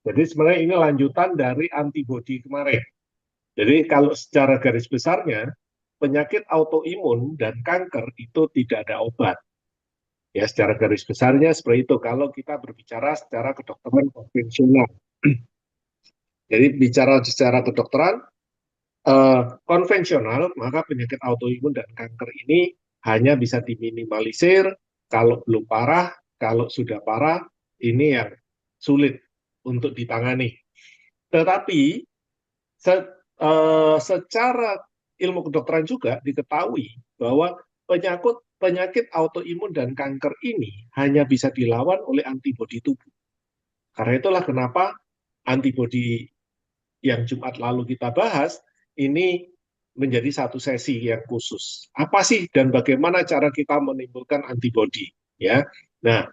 Jadi sebenarnya ini lanjutan dari antibodi kemarin. Jadi kalau secara garis besarnya, penyakit autoimun dan kanker itu tidak ada obat. Ya, secara garis besarnya seperti itu. Kalau kita berbicara secara kedokteran konvensional. Jadi bicara secara kedokteran konvensional, maka penyakit autoimun dan kanker ini hanya bisa diminimalisir kalau belum parah, kalau sudah parah, ini yang sulit untuk ditangani. Tetapi se, secara ilmu kedokteran juga diketahui bahwa penyakit autoimun dan kanker ini hanya bisa dilawan oleh antibodi tubuh. Karena itulah kenapa antibodi yang Jumat lalu kita bahas ini menjadi satu sesi yang khusus. Apa sih dan bagaimana cara kita menimbulkan antibodi? Ya, nah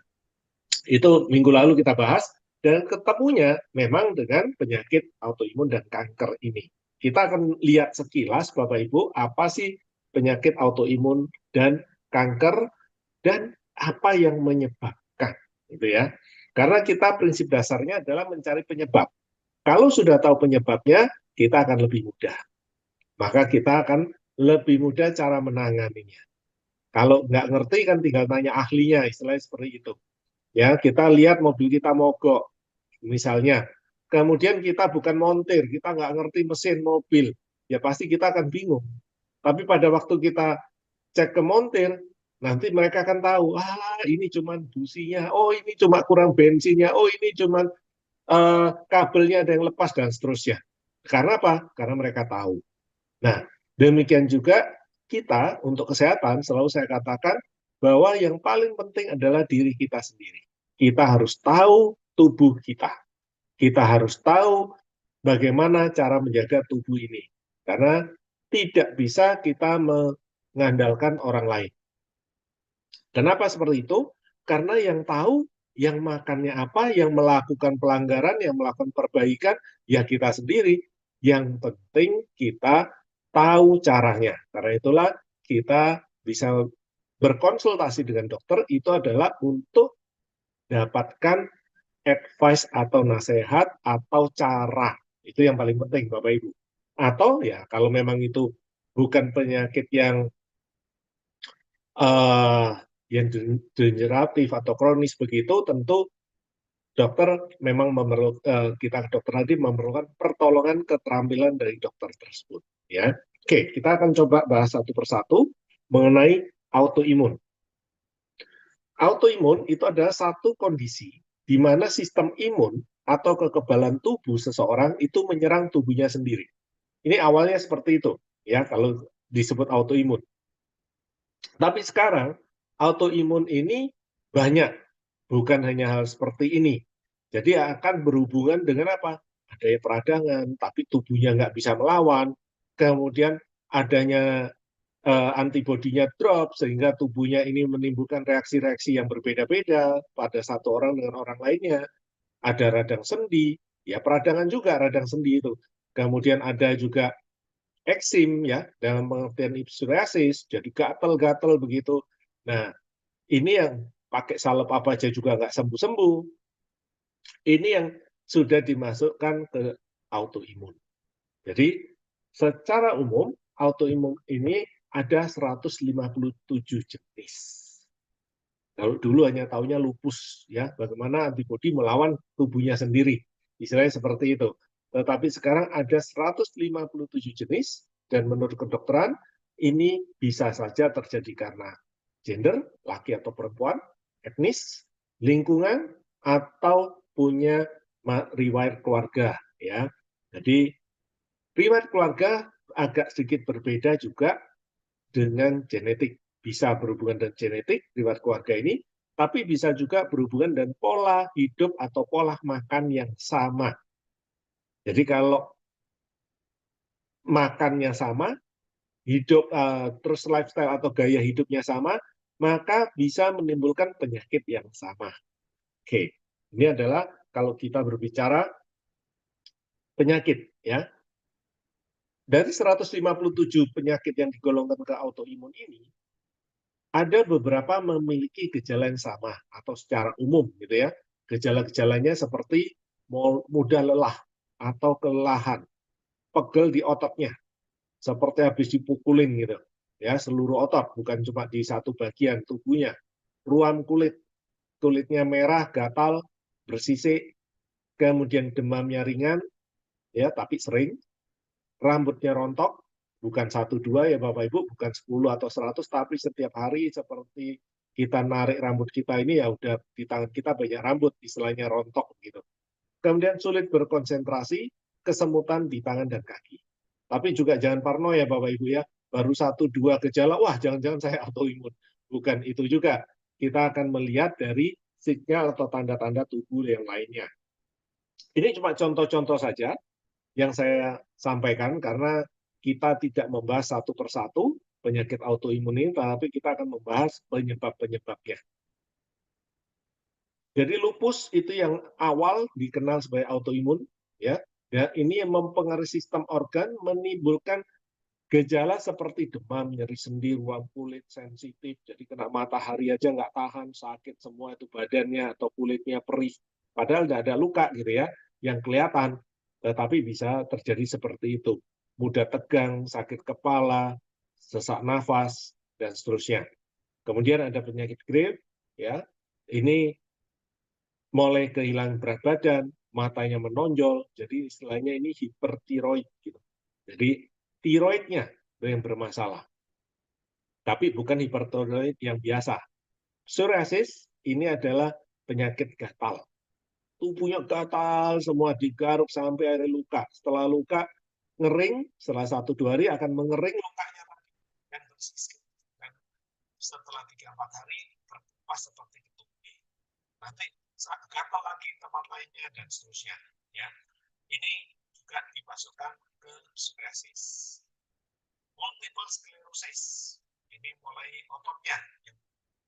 itu minggu lalu kita bahas dan ketemunya memang dengan penyakit autoimun dan kanker ini. Kita akan lihat sekilas Bapak Ibu apa sih penyakit autoimun dan kanker dan apa yang menyebabkan, gitu ya. Karena kita prinsip dasarnya adalah mencari penyebab. Kalau sudah tahu penyebabnya, kita akan lebih mudah. Maka kita akan lebih mudah cara menanganinya. Kalau nggak ngerti kan tinggal tanya ahlinya, istilahnya seperti itu. Ya, kita lihat mobil kita mogok, misalnya. Kemudian kita bukan montir, kita nggak ngerti mesin mobil, ya pasti kita akan bingung. Tapi pada waktu kita cek ke montir, nanti mereka akan tahu, ini cuma businya, oh ini cuma kurang bensinnya, oh ini cuma kabelnya ada yang lepas dan seterusnya. Karena apa? Karena mereka tahu. Nah, demikian juga kita untuk kesehatan selalu saya katakan bahwa yang paling penting adalah diri kita sendiri. Kita harus tahu tubuh kita. Kita harus tahu bagaimana cara menjaga tubuh ini. Karena tidak bisa kita mengandalkan orang lain. Kenapa seperti itu? Karena yang tahu, yang makannya apa, yang melakukan pelanggaran, yang melakukan perbaikan, ya kita sendiri. Yang penting kita tahu caranya. Karena itulah kita bisa berkonsultasi dengan dokter itu adalah untuk dapatkan advice atau nasihat atau cara. Itu yang paling penting Bapak Ibu. Atau ya kalau memang itu bukan penyakit uh, yang degeneratif atau kronis begitu, tentu dokter memang memerlukan kita dokter tadi memerlukan pertolongan keterampilan dari dokter tersebut. Ya, oke, kita akan coba bahas satu persatu mengenai autoimun. Autoimun itu adalah satu kondisi di mana sistem imun atau kekebalan tubuh seseorang itu menyerang tubuhnya sendiri. Ini awalnya seperti itu, ya kalau disebut autoimun. Tapi sekarang autoimun ini banyak, bukan hanya hal seperti ini. Jadi akan berhubungan dengan apa? Adanya peradangan, tapi tubuhnya nggak bisa melawan. Kemudian adanya antibodinya drop, sehingga tubuhnya ini menimbulkan reaksi-reaksi yang berbeda-beda pada satu orang dengan orang lainnya. Ada radang sendi, ya peradangan juga radang sendi itu. Kemudian ada juga eksim ya dalam pengertian psoriasis, jadi gatel-gatel begitu. Nah, ini yang pakai salep apa aja juga nggak sembuh-sembuh. Ini yang sudah dimasukkan ke autoimun. Jadi secara umum autoimun ini ada 157 jenis. Kalau dulu hanya tahunya lupus, ya bagaimana antibodi melawan tubuhnya sendiri, istilahnya seperti itu. Tetapi sekarang ada 157 jenis, dan menurut kedokteran, ini bisa saja terjadi karena gender, laki atau perempuan, etnis, lingkungan, atau punya riwayat keluarga. Ya, jadi riwayat keluarga agak sedikit berbeda juga dengan genetik. Bisa berhubungan dengan genetik, riwayat keluarga ini, tapi bisa juga berhubungan dengan pola hidup atau pola makan yang sama. Jadi kalau makannya sama, hidup terus lifestyle atau gaya hidupnya sama, maka bisa menimbulkan penyakit yang sama. Oke, ini adalah kalau kita berbicara penyakit, ya. Dari 157 penyakit yang digolongkan ke autoimun ini, ada beberapa memiliki gejala yang sama atau secara umum gitu ya. Gejala-gejalanya seperti mudah lelah atau kelelahan, pegel di ototnya, seperti habis dipukulin gitu. Ya, seluruh otot, bukan cuma di satu bagian tubuhnya. Ruam kulit, kulitnya merah, gatal, bersisik, kemudian demamnya ringan, ya tapi sering, rambutnya rontok, bukan satu dua ya Bapak Ibu, bukan 10 atau 100, tapi setiap hari seperti kita narik rambut kita ini ya udah di tangan kita banyak rambut, istilahnya rontok gitu. Kemudian sulit berkonsentrasi, kesemutan di tangan dan kaki. Tapi juga jangan parno ya Bapak Ibu ya, baru satu dua gejala, wah jangan-jangan saya autoimun. Bukan itu juga. Kita akan melihat dari sinyal atau tanda-tanda tubuh yang lainnya. Ini cuma contoh-contoh saja yang saya sampaikan karena kita tidak membahas satu persatu penyakit autoimun ini, tapi kita akan membahas penyebab-penyebabnya. Jadi lupus itu yang awal dikenal sebagai autoimun, ya. Dan ini yang mempengaruhi sistem organ, menimbulkan gejala seperti demam, nyeri sendi, ruam kulit sensitif, jadi kena matahari aja nggak tahan, sakit semua itu badannya atau kulitnya perih. Padahal nggak ada luka gitu ya, yang kelihatan, tetapi bisa terjadi seperti itu. Mudah tegang, sakit kepala, sesak nafas, dan seterusnya. Kemudian ada penyakit grip, ya. Ini mulai kehilangan berat badan, matanya menonjol, jadi istilahnya ini hipertiroid gitu. Jadi tiroidnya yang bermasalah, tapi bukan hipertiroid yang biasa. Psoriasis ini adalah penyakit gatal. Tubuhnya gatal, semua digaruk sampai akhirnya luka. Setelah luka, ngering, setelah 1-2 hari akan mengering lukanya dan bersisik. Dan setelah 3-4 hari, terkupas seperti itu. Nanti gatal lagi tempat lainnya dan seterusnya. Ya, ini juga dimasukkan ke psoriasis. Multiple sclerosis ini mulai ototnya yang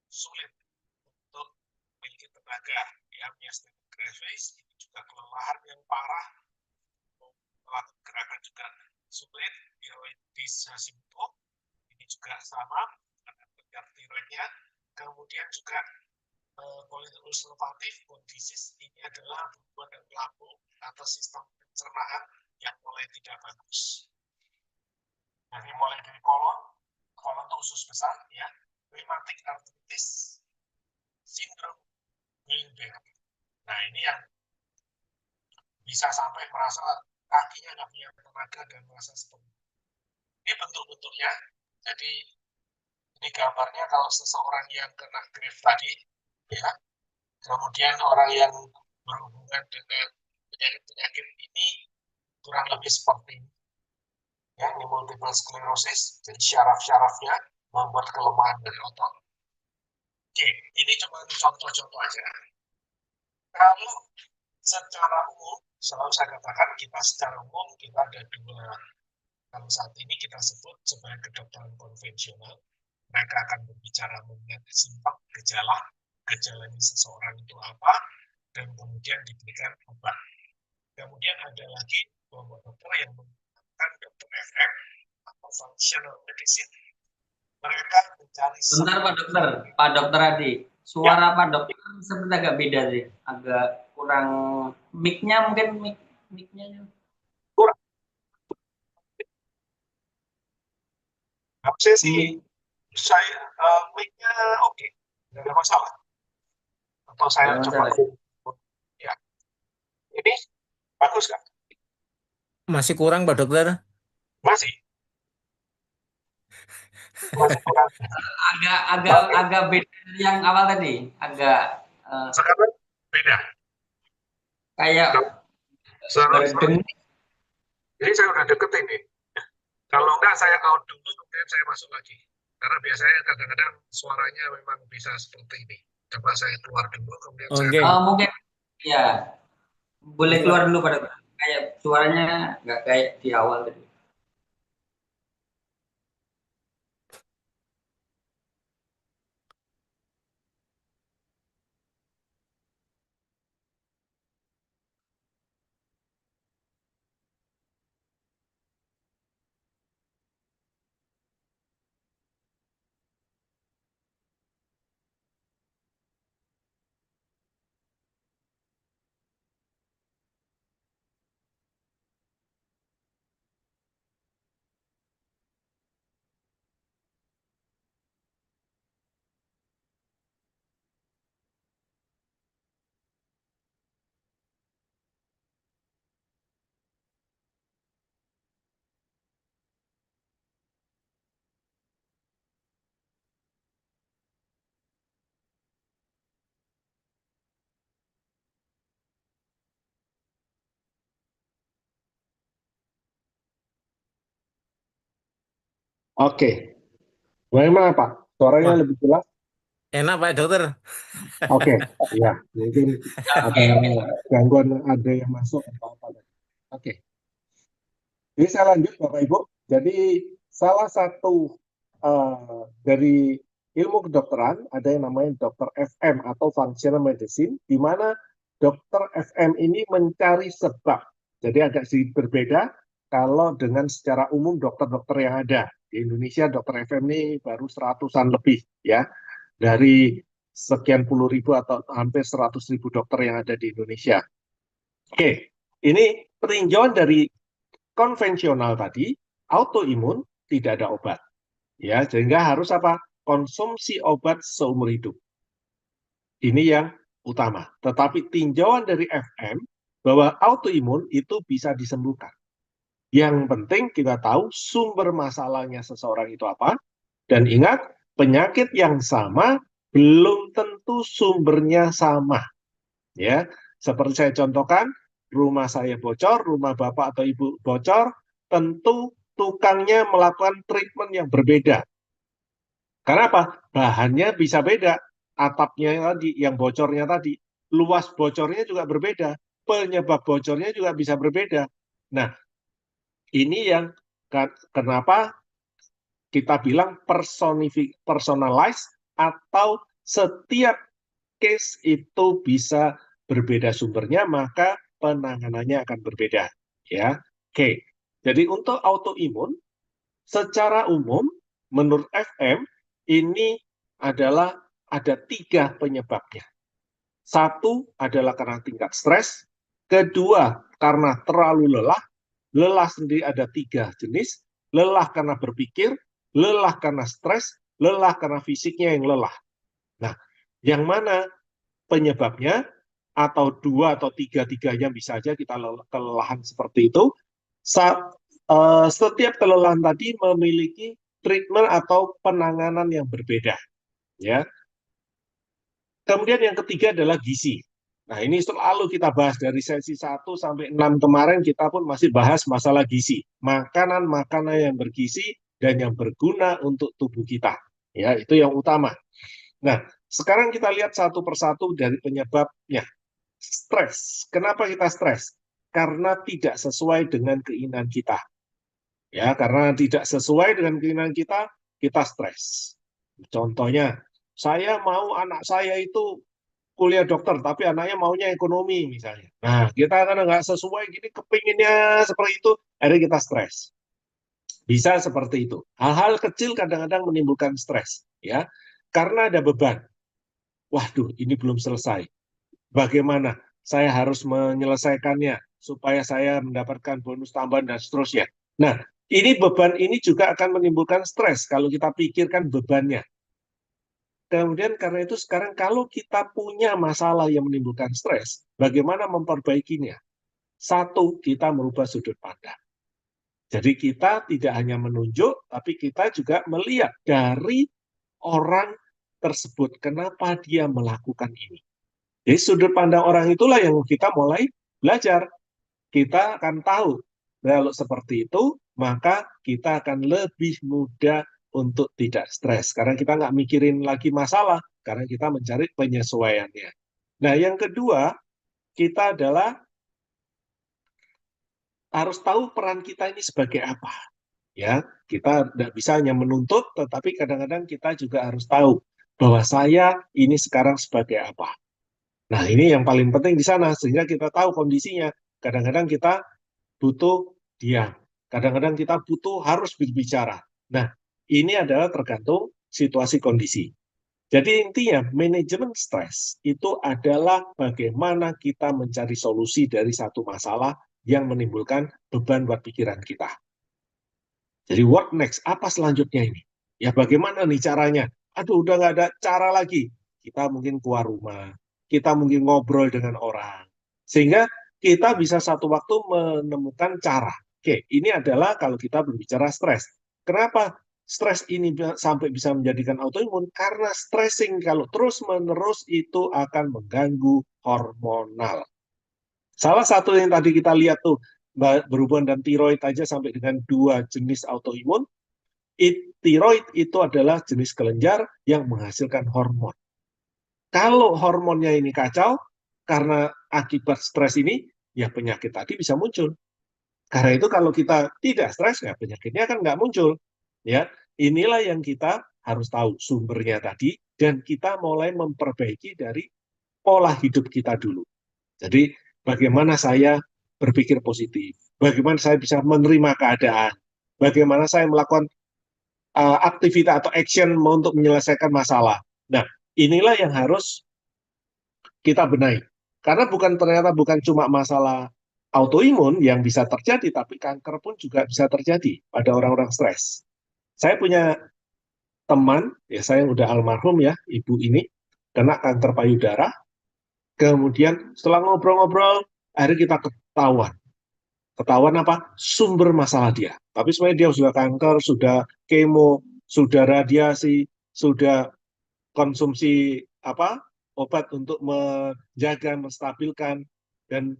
sulit untuk memiliki tenaga, ya, myasthenia gravis ini juga kelelahan yang parah, melakukan gerakan juga sulit, tiroidisasi utuh ini juga sama, ada penyakit tiroidnya, kemudian juga ulcerative bone disease ini adalah hubungan dengan lambung atau sistem pencernaan yang mulai tidak bagus. Jadi mulai dari kolon itu usus besar, ya, rheumatic arthritis, sindrom Guillain-Barré. Nah ini yang bisa sampai merasa kakinya nggak punya tenaga dan merasa seperti ini bentuk-bentuknya. Jadi ini gambarnya kalau seseorang yang kena grip tadi, ya, kemudian orang yang berhubungan dengan penyakit-penyakit ini kurang lebih seperti ini. Ya, ini multiple sclerosis, jadi syaraf-syarafnya membuat kelemahan dari otot. Oke, ini cuma contoh-contoh aja. Kalau secara umum, selalu saya katakan kita secara umum kita ada dua. Kalau saat ini kita sebut sebagai kedokteran konvensional, mereka akan berbicara mengenai simpang gejala seseorang itu apa, dan kemudian diberikan obat. Kemudian ada lagi kelompok dokter yang menggunakan dokter FM atau functional medicine. Mereka mencari. Bentar Pak Dokter Adi, suara ya. Pak Dokter seperti agak beda sih, agak kurang mic-nya mungkin mic-nya kurang. Saya sih saya mic-nya oke, nggak ada masalah. Atau saya coba ya. Ini bagus kan? Masih kurang Pak Dokter? Masih kurang. agak beda yang awal tadi, agak sekarang beda. Kayak berdeng. Jadi saya udah deket ini. Kalau enggak saya out dulu, kemudian saya masuk lagi. Karena biasanya kadang-kadang suaranya memang bisa seperti ini. Coba saya keluar dulu, kemudian saya mungkin ya boleh keluar dulu Pak Dokter. Kayak suaranya nggak kayak di awal tadi. Oke, bagaimana Pak? Suaranya Wah, lebih jelas? enak Pak Dokter. Oke, ya, mungkin ada Oke, oke. gangguan, ada yang masuk atau apa. Oke, jadi saya lanjut Bapak Ibu. Jadi salah satu dari ilmu kedokteran ada yang namanya dokter FM atau functional medicine, di mana dokter FM ini mencari sebab. Jadi agak sedikit berbeda kalau dengan secara umum dokter-dokter yang ada di Indonesia. Dokter FM ini baru seratusan lebih ya, dari sekian puluh ribu atau hampir 100.000 dokter yang ada di Indonesia. Oke, ini peninjauan dari konvensional tadi, autoimun tidak ada obat. Ya, sehingga harus apa? Konsumsi obat seumur hidup. Ini yang utama. Tetapi tinjauan dari FM bahwa autoimun itu bisa disembuhkan. Yang penting kita tahu sumber masalahnya seseorang itu apa. Dan ingat, penyakit yang sama belum tentu sumbernya sama. Ya, seperti saya contohkan, rumah saya bocor, rumah bapak atau ibu bocor, tentu tukangnya melakukan treatment yang berbeda. Karena apa? Bahannya bisa beda, atapnya tadi, yang bocornya tadi, luas bocornya juga berbeda, penyebab bocornya juga bisa berbeda. Nah, ini yang kenapa kita bilang personalized, atau setiap case itu bisa berbeda sumbernya, maka penanganannya akan berbeda. Ya, oke. Jadi untuk autoimun, secara umum, menurut FM, ini adalah ada 3 penyebabnya. Satu adalah karena tingkat stres, kedua karena terlalu lelah. Lelah sendiri ada 3 jenis, lelah karena berpikir, lelah karena stres, lelah karena fisiknya yang lelah. Nah, yang mana penyebabnya, atau 2 atau 3-tiganya bisa aja kita kelelahan seperti itu. Setiap kelelahan tadi memiliki treatment atau penanganan yang berbeda. Ya. Kemudian yang ketiga adalah gizi. Nah, ini selalu kita bahas dari sesi 1 sampai 6 kemarin, kita pun masih bahas masalah gizi. Makanan-makanan yang bergizi dan yang berguna untuk tubuh kita. Ya, itu yang utama. Nah, sekarang kita lihat satu persatu dari penyebabnya. Stres. Kenapa kita stres? Karena tidak sesuai dengan keinginan kita. Ya, karena tidak sesuai dengan keinginan kita, kita stres. Contohnya, saya mau anak saya itu kuliah dokter, tapi anaknya maunya ekonomi misalnya. Nah, kita kan nggak sesuai gini, kepinginnya seperti itu, akhirnya kita stres. Bisa seperti itu. Hal-hal kecil kadang-kadang menimbulkan stres, ya, karena ada beban. Waduh, ini belum selesai. Bagaimana saya harus menyelesaikannya supaya saya mendapatkan bonus tambahan dan seterusnya. Nah, ini beban ini juga akan menimbulkan stres kalau kita pikirkan bebannya. Kemudian karena itu sekarang kalau kita punya masalah yang menimbulkan stres, bagaimana memperbaikinya? Satu, kita merubah sudut pandang. Jadi kita tidak hanya menunjuk, tapi kita juga melihat dari orang tersebut, kenapa dia melakukan ini. Jadi sudut pandang orang itulah yang kita mulai belajar. Kita akan tahu, kalau seperti itu, maka kita akan lebih mudah untuk tidak stres. Karena kita nggak mikirin lagi masalah, karena kita mencari penyesuaiannya. Nah, yang kedua, kita adalah harus tahu peran kita ini sebagai apa. Ya, kita tidak bisa hanya menuntut, tetapi kadang-kadang kita juga harus tahu bahwa saya ini sekarang sebagai apa. Nah, ini yang paling penting di sana, sehingga kita tahu kondisinya. Kadang-kadang kita butuh diam. Kadang-kadang kita butuh harus berbicara. Nah, ini adalah tergantung situasi kondisi. Jadi intinya, manajemen stres itu adalah bagaimana kita mencari solusi dari satu masalah yang menimbulkan beban buat pikiran kita. Jadi what next? Apa selanjutnya ini? Ya bagaimana nih caranya? Aduh, udah nggak ada cara lagi. Kita mungkin keluar rumah, kita mungkin ngobrol dengan orang, sehingga kita bisa satu waktu menemukan cara. Oke, ini adalah kalau kita berbicara stres. Kenapa stres ini sampai bisa menjadikan autoimun? Karena stressing kalau terus-menerus itu akan mengganggu hormonal. Salah satu yang tadi kita lihat tuh, berhubungan dengan tiroid aja sampai dengan 2 jenis autoimun, Tiroid itu adalah jenis kelenjar yang menghasilkan hormon. Kalau hormonnya ini kacau, karena akibat stres ini, ya penyakit tadi bisa muncul. Karena itu kalau kita tidak stres, ya penyakitnya kan nggak muncul. Ya, inilah yang kita harus tahu sumbernya tadi, dan kita mulai memperbaiki dari pola hidup kita dulu. Jadi, bagaimana saya berpikir positif, bagaimana saya bisa menerima keadaan, bagaimana saya melakukan aktivitas atau action untuk menyelesaikan masalah. Nah, inilah yang harus kita benahi. Karena ternyata bukan cuma masalah autoimun yang bisa terjadi, tapi kanker pun juga bisa terjadi pada orang-orang stres. Saya punya teman, ya saya udah almarhum ya, ibu ini, kena kanker payudara, kemudian setelah ngobrol-ngobrol, akhirnya kita ketahuan apa? Sumber masalah dia. Tapi sebenarnya dia sudah kanker, sudah kemo, sudah radiasi, sudah konsumsi obat untuk menjaga, menstabilkan, dan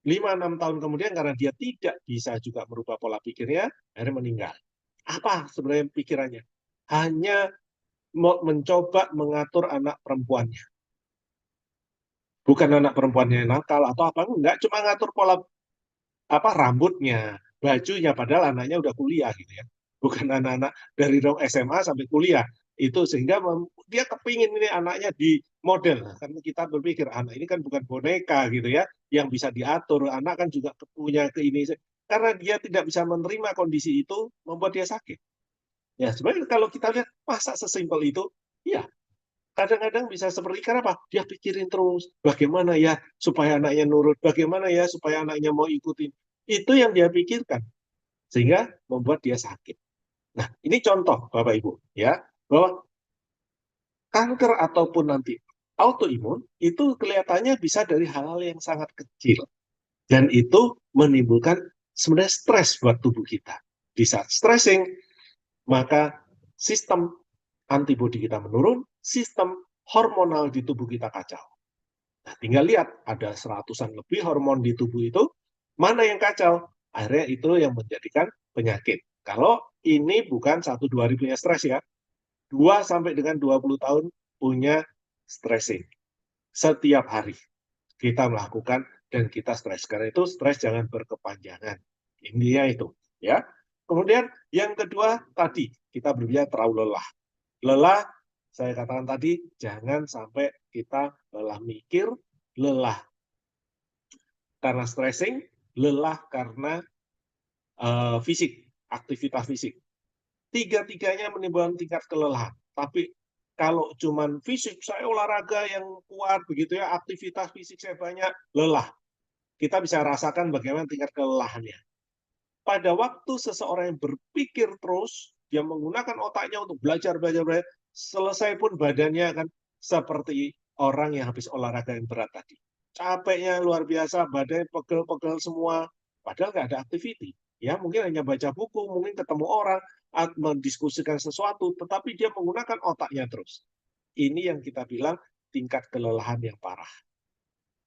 5-6 tahun kemudian karena dia tidak bisa juga merubah pola pikirnya, akhirnya meninggal. Apa sebenarnya pikirannya? Hanya mencoba mengatur anak perempuannya. Bukan anak perempuannya yang nakal atau apa, enggak, cuma ngatur pola rambutnya, bajunya, padahal anaknya udah kuliah gitu ya. Bukan anak-anak dari SMA sampai kuliah. Itu sehingga dia kepingin ini anaknya di model. Karena kita berpikir anak ini kan bukan boneka gitu ya, yang bisa diatur. Anak kan juga punya keinginan. Karena dia tidak bisa menerima kondisi itu, membuat dia sakit. Ya, sebenarnya kalau kita lihat masa sesimpel itu, ya kadang-kadang bisa seperti kenapa? Dia pikirin terus bagaimana ya supaya anaknya nurut, bagaimana ya supaya anaknya mau ikutin. Itu yang dia pikirkan sehingga membuat dia sakit. Nah, ini contoh Bapak Ibu ya, bahwa kanker ataupun nanti autoimun itu kelihatannya bisa dari hal-hal yang sangat kecil dan itu menimbulkan sebenarnya stres buat tubuh kita. Di saat stressing, maka sistem antibodi kita menurun, sistem hormonal di tubuh kita kacau. Nah, tinggal lihat, ada seratusan lebih hormon di tubuh itu, mana yang kacau? Akhirnya itu yang menjadikan penyakit. Kalau ini bukan 1-2 hari punya stres ya, 2 sampai dengan 20 tahun punya stressing. Setiap hari kita melakukan dan kita stres. Karena itu stres jangan berkepanjangan. Intinya itu. Ya. Kemudian yang kedua tadi, kita berbicara terlalu lelah. Lelah, saya katakan tadi, jangan sampai kita lelah mikir, lelah karena stressing, lelah karena fisik, aktivitas fisik. Tiga-tiganya menimbulkan tingkat kelelahan. Tapi kalau cuman fisik, saya olahraga yang kuat, begitu ya, aktivitas fisik saya banyak, lelah. Kita bisa rasakan bagaimana tingkat kelelahannya. Pada waktu seseorang yang berpikir terus, dia menggunakan otaknya untuk belajar, selesai pun badannya akan seperti orang yang habis olahraga yang berat tadi. Capeknya luar biasa, badannya pegel-pegel semua, padahal nggak ada aktiviti. Ya, mungkin hanya baca buku, mungkin ketemu orang, mendiskusikan sesuatu, tetapi dia menggunakan otaknya terus. Ini yang kita bilang tingkat kelelahan yang parah.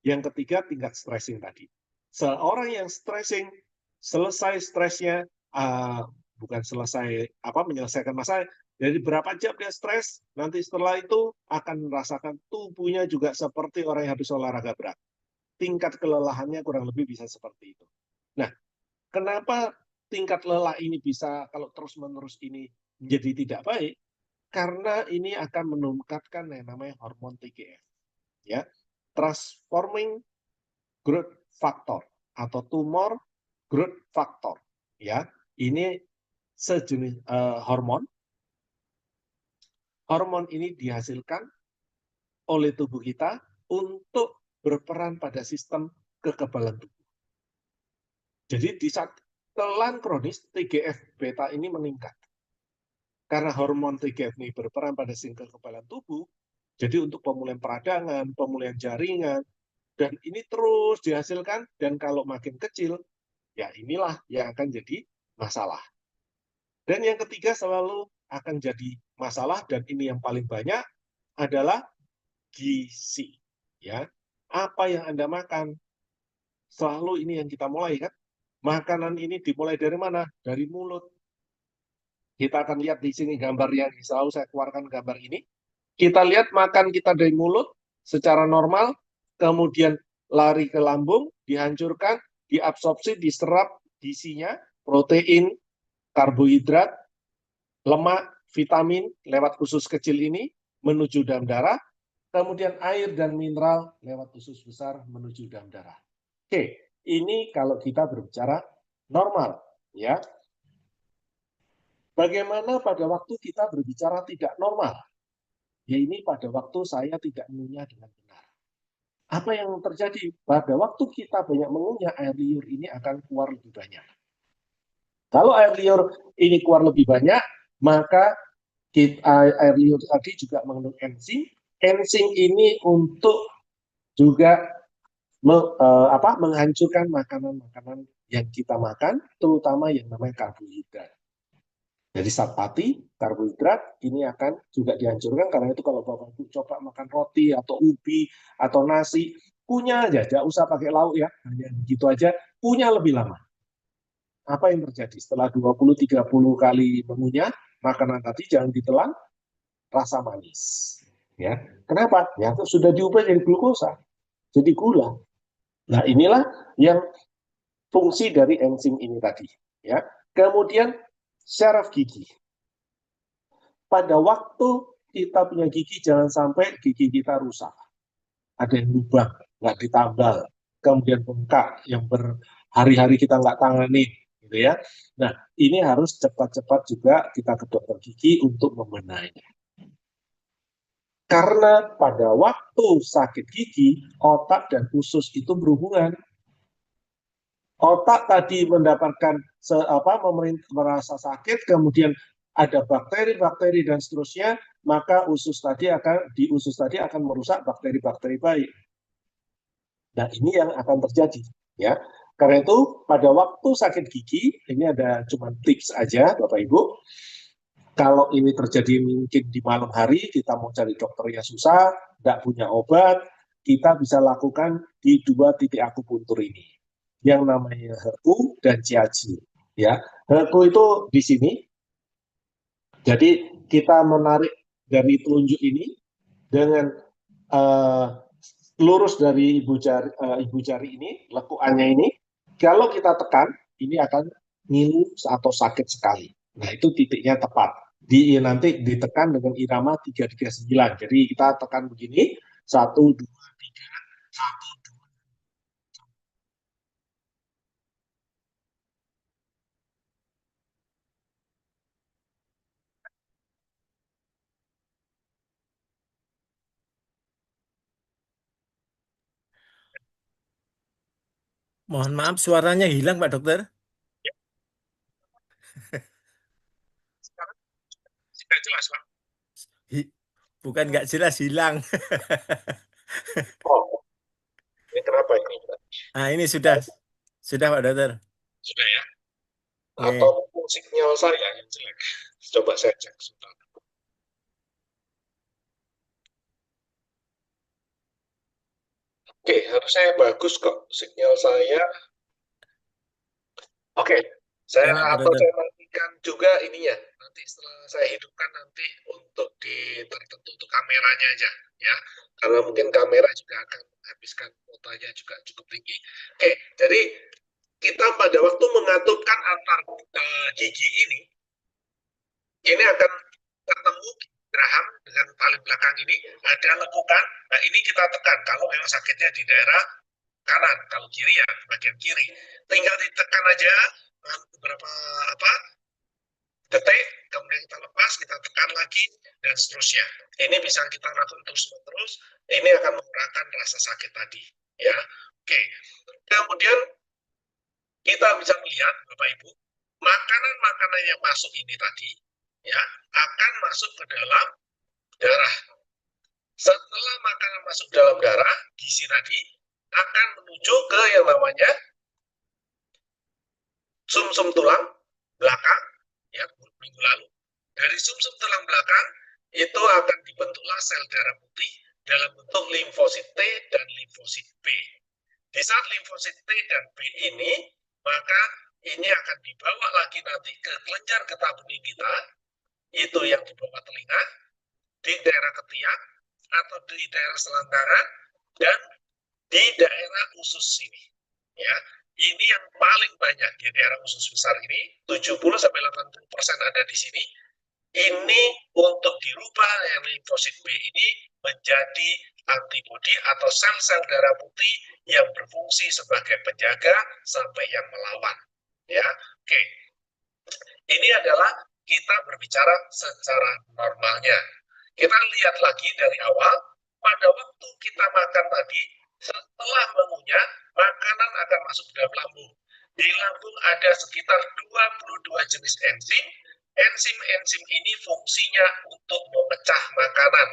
Yang ketiga, tingkat stressing tadi. Seorang yang stressing, selesai stresnya, bukan selesai menyelesaikan masalah, dari berapa jam dia stres, nanti setelah itu akan merasakan tubuhnya juga seperti orang yang habis olahraga berat. Tingkat kelelahannya kurang lebih bisa seperti itu. Nah, kenapa tingkat lelah ini bisa kalau terus-menerus ini menjadi tidak baik? Karena ini akan meningkatkan yang namanya hormon TGF. Ya, transforming growth factor atau tumor growth factor. Ya, ini sejenis hormon. Hormon ini dihasilkan oleh tubuh kita untuk berperan pada sistem kekebalan tubuh. Jadi di saat kelelahan kronis, TGF beta ini meningkat. Karena hormon TGF ini berperan pada sistem kekebalan tubuh, jadi untuk pemulihan peradangan, pemulihan jaringan, dan ini terus dihasilkan, dan kalau makin kecil, ya inilah yang akan jadi masalah. Dan yang ketiga selalu akan jadi masalah, dan ini yang paling banyak, adalah gizi. Ya, apa yang Anda makan? Selalu ini yang kita mulai kan. Makanan ini dimulai dari mana? Dari mulut. Kita akan lihat di sini gambar yang selalu saya keluarkan gambar ini. Kita lihat makan kita dari mulut secara normal, kemudian lari ke lambung, dihancurkan, diabsorpsi, diserap gizinya, protein, karbohidrat, lemak, vitamin lewat usus kecil ini menuju dalam darah, kemudian air dan mineral lewat usus besar menuju dalam darah. Oke, ini kalau kita berbicara normal, ya. Bagaimana pada waktu kita berbicara tidak normal? Ya ini pada waktu saya tidak mengunyah dengan benar. Apa yang terjadi? Pada waktu kita banyak mengunyah, air liur ini akan keluar lebih banyak. Kalau air liur ini keluar lebih banyak, maka air liur tadi juga mengandung enzim. Enzim ini untuk juga menghancurkan makanan-makanan yang kita makan, terutama yang namanya karbohidrat. Jadi zat pati, karbohidrat, ini akan juga dihancurkan. Karena itu kalau Bapak Ibu coba makan roti atau ubi atau nasi, kunyah aja, tidak usah pakai lauk ya, hanya begitu aja, kunyah lebih lama. Apa yang terjadi? Setelah 20-30 kali mengunyah, makanan tadi jangan ditelan, rasa manis. Ya, kenapa? Ya, sudah diubah jadi glukosa, jadi gula. Nah, inilah yang fungsi dari enzim ini tadi. Ya, kemudian syaraf gigi. Pada waktu kita punya gigi, jangan sampai gigi kita rusak. Ada yang lubang, nggak ditambal, kemudian bengkak, yang berhari-hari kita nggak tangani, gitu ya. Nah, ini harus cepat-cepat juga kita ke dokter gigi untuk membenahinya. Karena pada waktu sakit gigi, otak dan usus itu berhubungan. Otak tadi mendapatkan merasa sakit, kemudian ada bakteri-bakteri dan seterusnya, maka usus tadi akan merusak bakteri-bakteri baik. Nah, ini yang akan terjadi, ya. Karena itu pada waktu sakit gigi, ini ada cuma tips aja, Bapak Ibu. Kalau ini terjadi mungkin di malam hari, kita mau cari dokternya susah, tidak punya obat, kita bisa lakukan di 2 titik akupuntur ini, yang namanya Heku dan Jiaji. Ya, Heku itu di sini. Jadi kita menarik dari telunjuk ini dengan lurus dari ibu jari ini, lekukannya ini. Kalau kita tekan, ini akan ngilu atau sakit sekali. Nah, itu titiknya tepat. Nanti ditekan dengan irama 339. Jadi kita tekan begini, 1, 2, 3, 1, 2. Mohon maaf, suaranya hilang, Pak Dokter. Sekarang sudah jelas, Pak. Bukan nggak jelas, hilang. Oh, ini kenapa ini? Nah, ini sudah, Pak Dokter. Sudah ya? Oke. Atau sinyal saya yang jelek? Coba saya cek sebentar. Oke, harusnya bagus kok sinyal saya. Oke, saya Enak, Pak atau Dokter. saya matikan juga ininya. Nanti setelah saya hidupkan nanti untuk tertentu untuk kameranya aja ya. Karena mungkin kamera juga akan menghabiskan kuotanya juga cukup tinggi. Oke, jadi kita pada waktu mengatupkan antar gigi ini akan ketemu geraham dengan paling belakang ini ada lekukan. Nah, ini kita tekan kalau memang sakitnya di daerah kanan, kalau kiri ya di bagian kiri. Tinggal ditekan aja beberapa detik, kemudian kita lepas, kita tekan lagi dan seterusnya. Ini bisa kita lakukan terus-menerus. Ini akan mengurangkan rasa sakit tadi, ya. Oke. Kemudian kita bisa melihat, Bapak Ibu, makanan-makanan yang masuk ini tadi, ya, akan masuk ke dalam darah. Setelah makanan masuk dalam darah, gizi tadi akan menuju ke yang namanya sumsum tulang belakang, ya, minggu lalu. Dari sumsum tulang belakang itu akan dibentuklah sel darah putih dalam bentuk limfosit T dan limfosit B. Di saat limfosit T dan B ini, maka ini akan dibawa lagi nanti ke kelenjar getah bening kita, itu yang di bawah telinga, di daerah ketiak, atau di daerah selangkangan, dan di daerah usus ini. Ya, ini yang paling banyak di daerah usus besar ini, 70-80% ada di sini. Ini untuk dirubah yang limfosit B ini menjadi antibodi atau sel-sel darah putih yang berfungsi sebagai penjaga sampai yang melawan. Ya, oke. Ini adalah kita berbicara secara normalnya. Kita lihat lagi dari awal, pada waktu kita makan tadi, setelah mengunyah, makanan akan masuk ke dalam lambung. Di lambung ada sekitar 22 jenis enzim. Enzim-enzim ini fungsinya untuk memecah makanan,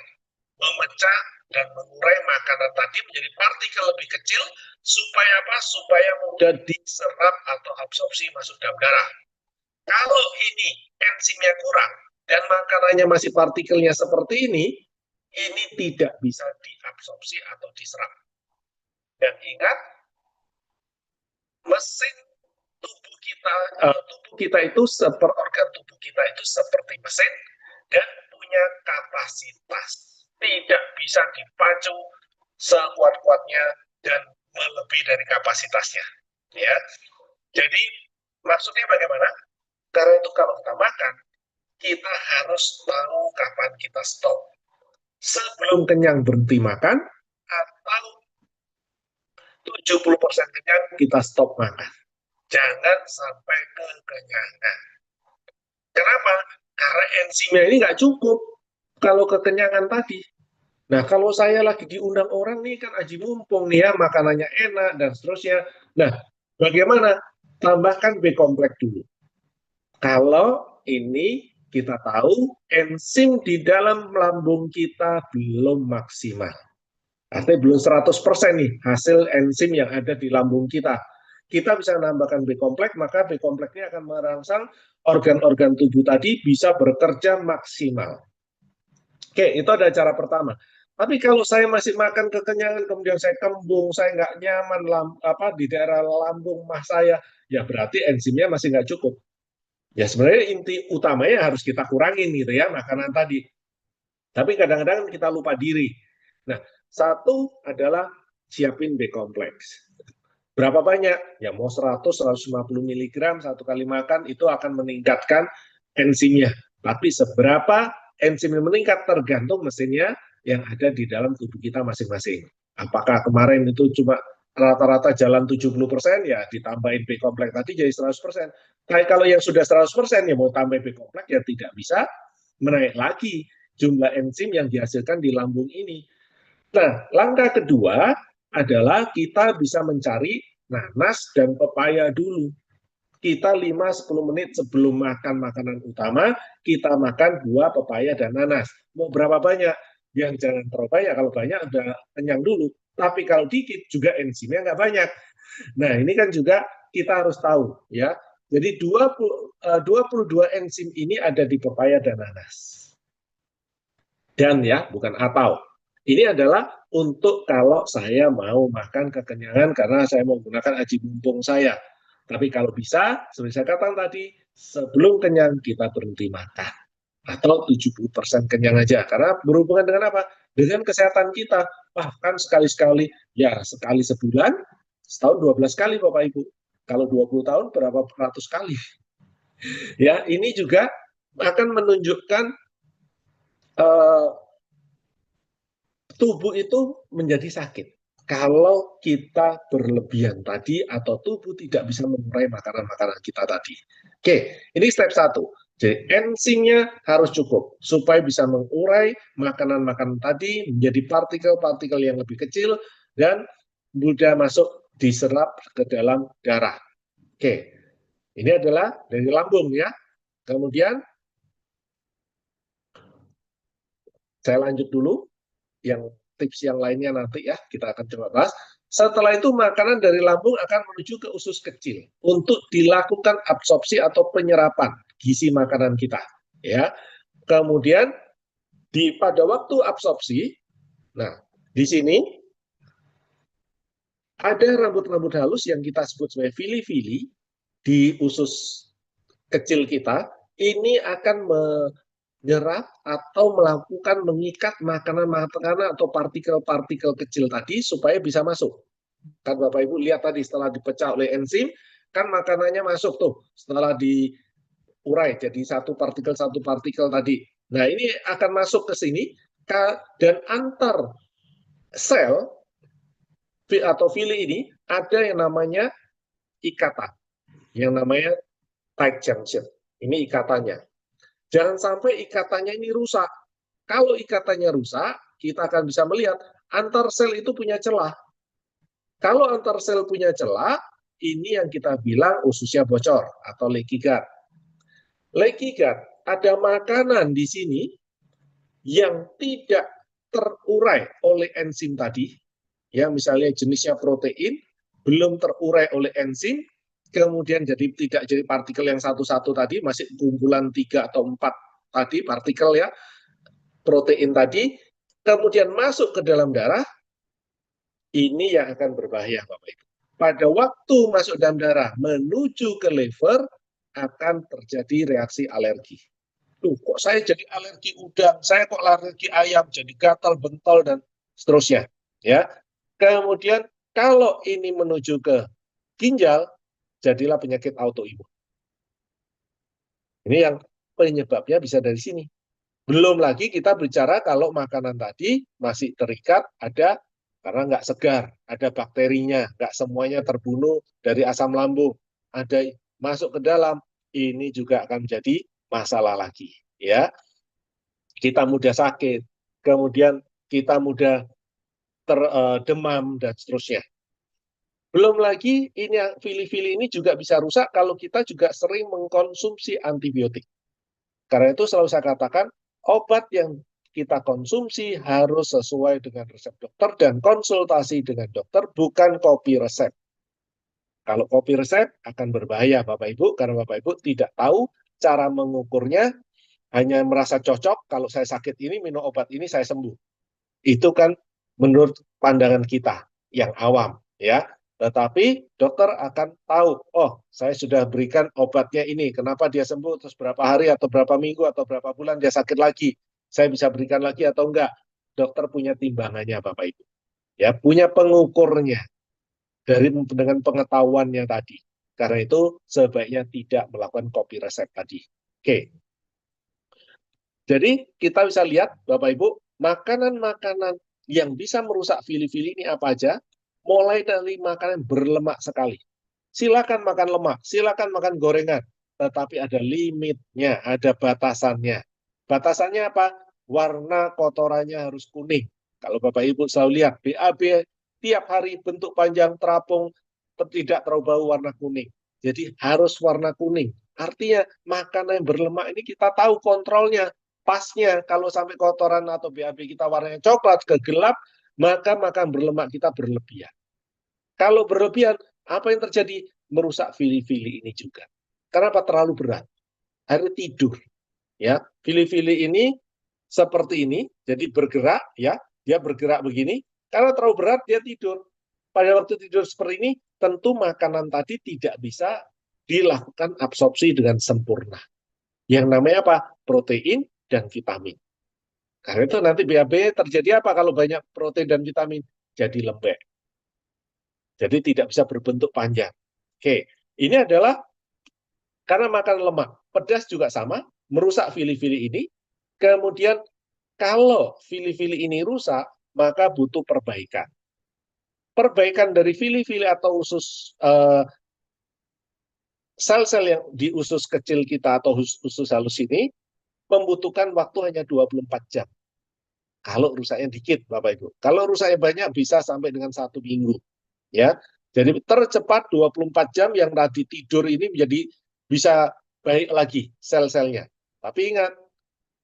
memecah dan mengurai makanan tadi menjadi partikel lebih kecil, supaya apa? Supaya mudah diserap atau absorpsi masuk dalam darah. Kalau ini enzimnya kurang dan makanannya masih partikelnya seperti ini tidak bisa diabsorpsi atau diserap. Dan ingat, mesin tubuh kita itu, organ tubuh kita itu seperti mesin dan punya kapasitas. Tidak bisa dipacu sekuat-kuatnya dan melebihi dari kapasitasnya. Ya, jadi maksudnya bagaimana? Karena itu kalau kita makan, kita harus tahu kapan kita stop. Sebelum kenyang berhenti makan, atau 70% kenyang kita stop makan. Jangan sampai kekenyangan. Kenapa? Karena enzimnya ini nggak cukup kalau kekenyangan tadi. Nah, kalau saya lagi diundang orang nih, kan aji mumpung nih ya, makanannya enak dan seterusnya. Nah, bagaimana? Tambahkan B kompleks dulu. Kalau ini kita tahu enzim di dalam lambung kita belum maksimal. Artinya belum 100% nih hasil enzim yang ada di lambung kita. Kita bisa menambahkan B kompleks, maka B kompleks ini akan merangsang organ-organ tubuh tadi bisa bekerja maksimal. Oke, itu ada cara pertama. Tapi kalau saya masih makan kekenyangan, kemudian saya kembung, saya nggak nyaman di daerah lambung mah saya, ya berarti enzimnya masih nggak cukup. Ya sebenarnya inti utamanya harus kita kurangin gitu ya, makanan tadi. Tapi kadang-kadang kita lupa diri. Nah, satu adalah siapin B kompleks. Berapa banyak? Ya mau 100-150 mg satu kali makan itu akan meningkatkan enzimnya. Tapi seberapa enzimnya meningkat tergantung mesinnya yang ada di dalam tubuh kita masing-masing. Apakah kemarin itu cuma rata-rata jalan 70%, ya ditambahin B kompleks tadi jadi 100%. Tapi kalau yang sudah 100% ya mau tambah B kompleks ya tidak bisa menaik lagi jumlah enzim yang dihasilkan di lambung ini. Nah, langkah kedua adalah kita bisa mencari nanas dan pepaya dulu. Kita 5-10 menit sebelum makan makanan utama, kita makan buah, pepaya, dan nanas. Mau berapa banyak? Yang jangan terlalu banyak, kalau banyak udah kenyang dulu. Tapi kalau dikit juga enzimnya nggak banyak. Nah, ini kan juga kita harus tahu ya. Jadi 22 enzim ini ada di pepaya dan nanas. Dan ya, bukan atau. Ini adalah untuk kalau saya mau makan kekenyangan karena saya mau menggunakan aji mumpung saya. Tapi kalau bisa, seperti saya katakan tadi, sebelum kenyang kita berhenti makan. Atau 70% kenyang aja. Karena berhubungan dengan apa? Dengan kesehatan kita. Bahkan sekali-sekali, ya sekali sebulan, setahun 12 kali Bapak Ibu. Kalau 20 tahun berapa ratus kali. Ya, ini juga akan menunjukkan tubuh itu menjadi sakit kalau kita berlebihan tadi atau tubuh tidak bisa mengurai makanan-makanan kita tadi. Oke, ini step 1. Jadi enzimnya harus cukup supaya bisa mengurai makanan-makanan tadi menjadi partikel-partikel yang lebih kecil dan mudah masuk diserap ke dalam darah. Oke, ini adalah dari lambung ya. Kemudian saya lanjut dulu yang tips yang lainnya nanti ya kita akan coba bahas. Setelah itu makanan dari lambung akan menuju ke usus kecil untuk dilakukan absorpsi atau penyerapan gizi makanan kita ya. Kemudian pada waktu absorpsi, nah di sini ada rambut-rambut halus yang kita sebut sebagai villi-villi di usus kecil kita, ini akan menyerap atau melakukan mengikat makanan-makanan atau partikel-partikel kecil tadi supaya bisa masuk. Kan Bapak Ibu lihat tadi setelah dipecah oleh enzim, kan makanannya masuk tuh setelah diurai jadi satu partikel tadi. Nah, ini akan masuk ke sini dan antar sel atau fili ini ada yang namanya ikatan, yang namanya tight junction. Ini ikatannya. Jangan sampai ikatannya ini rusak. Kalau ikatannya rusak, kita akan bisa melihat antar sel itu punya celah. Kalau antar sel punya celah, ini yang kita bilang ususnya bocor atau leaky gut. Leaky gut, ada makanan di sini yang tidak terurai oleh enzim tadi, ya misalnya jenisnya protein, belum terurai oleh enzim, kemudian tidak jadi partikel yang satu-satu tadi, masih kumpulan 3 atau 4 tadi partikel ya, protein tadi, kemudian masuk ke dalam darah, ini yang akan berbahaya Bapak Ibu. Pada waktu masuk dalam darah menuju ke liver, akan terjadi reaksi alergi. Tuh, kok saya jadi alergi udang, saya kok alergi ayam, jadi gatal, bentol, dan seterusnya. Ya. Kemudian kalau ini menuju ke ginjal, jadilah penyakit autoimun. Ini yang penyebabnya bisa dari sini. Belum lagi kita bicara kalau makanan tadi masih terikat, ada karena nggak segar, ada bakterinya, nggak semuanya terbunuh dari asam lambung, ada masuk ke dalam, ini juga akan menjadi masalah lagi. Ya, kita mudah sakit, kemudian kita mudah demam dan seterusnya. Belum lagi ini fili-fili ini juga bisa rusak kalau kita juga sering mengkonsumsi antibiotik. Karena itu selalu saya katakan obat yang kita konsumsi harus sesuai dengan resep dokter dan konsultasi dengan dokter, bukan copy resep. Kalau copy resep akan berbahaya Bapak Ibu, karena Bapak Ibu tidak tahu cara mengukurnya, hanya merasa cocok kalau saya sakit ini minum obat ini saya sembuh. Itu kan menurut pandangan kita yang awam ya. Tetapi dokter akan tahu, oh saya sudah berikan obatnya ini, kenapa dia sembuh, terus berapa hari atau berapa minggu atau berapa bulan dia sakit lagi, saya bisa berikan lagi atau enggak. Dokter punya timbangannya Bapak Ibu. Ya, punya pengukurnya dengan pengetahuannya tadi. Karena itu sebaiknya tidak melakukan copy resep tadi. Oke. Jadi kita bisa lihat Bapak Ibu, makanan-makanan yang bisa merusak fili-fili ini apa aja? Mulai dari makanan berlemak sekali. Silakan makan lemak, silakan makan gorengan, tetapi ada limitnya, ada batasannya. Batasannya apa? Warna kotorannya harus kuning. Kalau Bapak Ibu selalu lihat, BAB tiap hari bentuk panjang terapung, tidak terlalu bau warna kuning. Jadi harus warna kuning. Artinya makanan yang berlemak ini kita tahu kontrolnya, pasnya. Kalau sampai kotoran atau BAB kita warnanya coklat ke gelap, maka makan berlemak kita berlebihan. Kalau berlebihan, apa yang terjadi? Merusak fili-fili ini juga. Kenapa? Terlalu berat. Akhirnya tidur. Ya, fili-fili ini seperti ini, jadi bergerak, ya, dia bergerak begini. Karena terlalu berat, dia tidur. Pada waktu tidur seperti ini, tentu makanan tadi tidak bisa dilakukan absorpsi dengan sempurna. Yang namanya apa? Protein dan vitamin. Karena itu nanti BAB terjadi apa kalau banyak protein dan vitamin? Jadi lembek. Jadi tidak bisa berbentuk panjang. Oke, ini adalah karena makan lemak. Pedas juga sama, merusak fili-fili ini. Kemudian kalau fili-fili ini rusak, maka butuh perbaikan. Perbaikan dari fili-fili atau usus sel-sel yang di usus kecil kita atau usus halus ini membutuhkan waktu hanya 24 jam. Kalau rusaknya dikit, Bapak Ibu. Kalau rusaknya banyak, bisa sampai dengan 1 minggu. Ya, jadi tercepat 24 jam yang tadi tidur ini menjadi bisa baik lagi sel-selnya. Tapi ingat,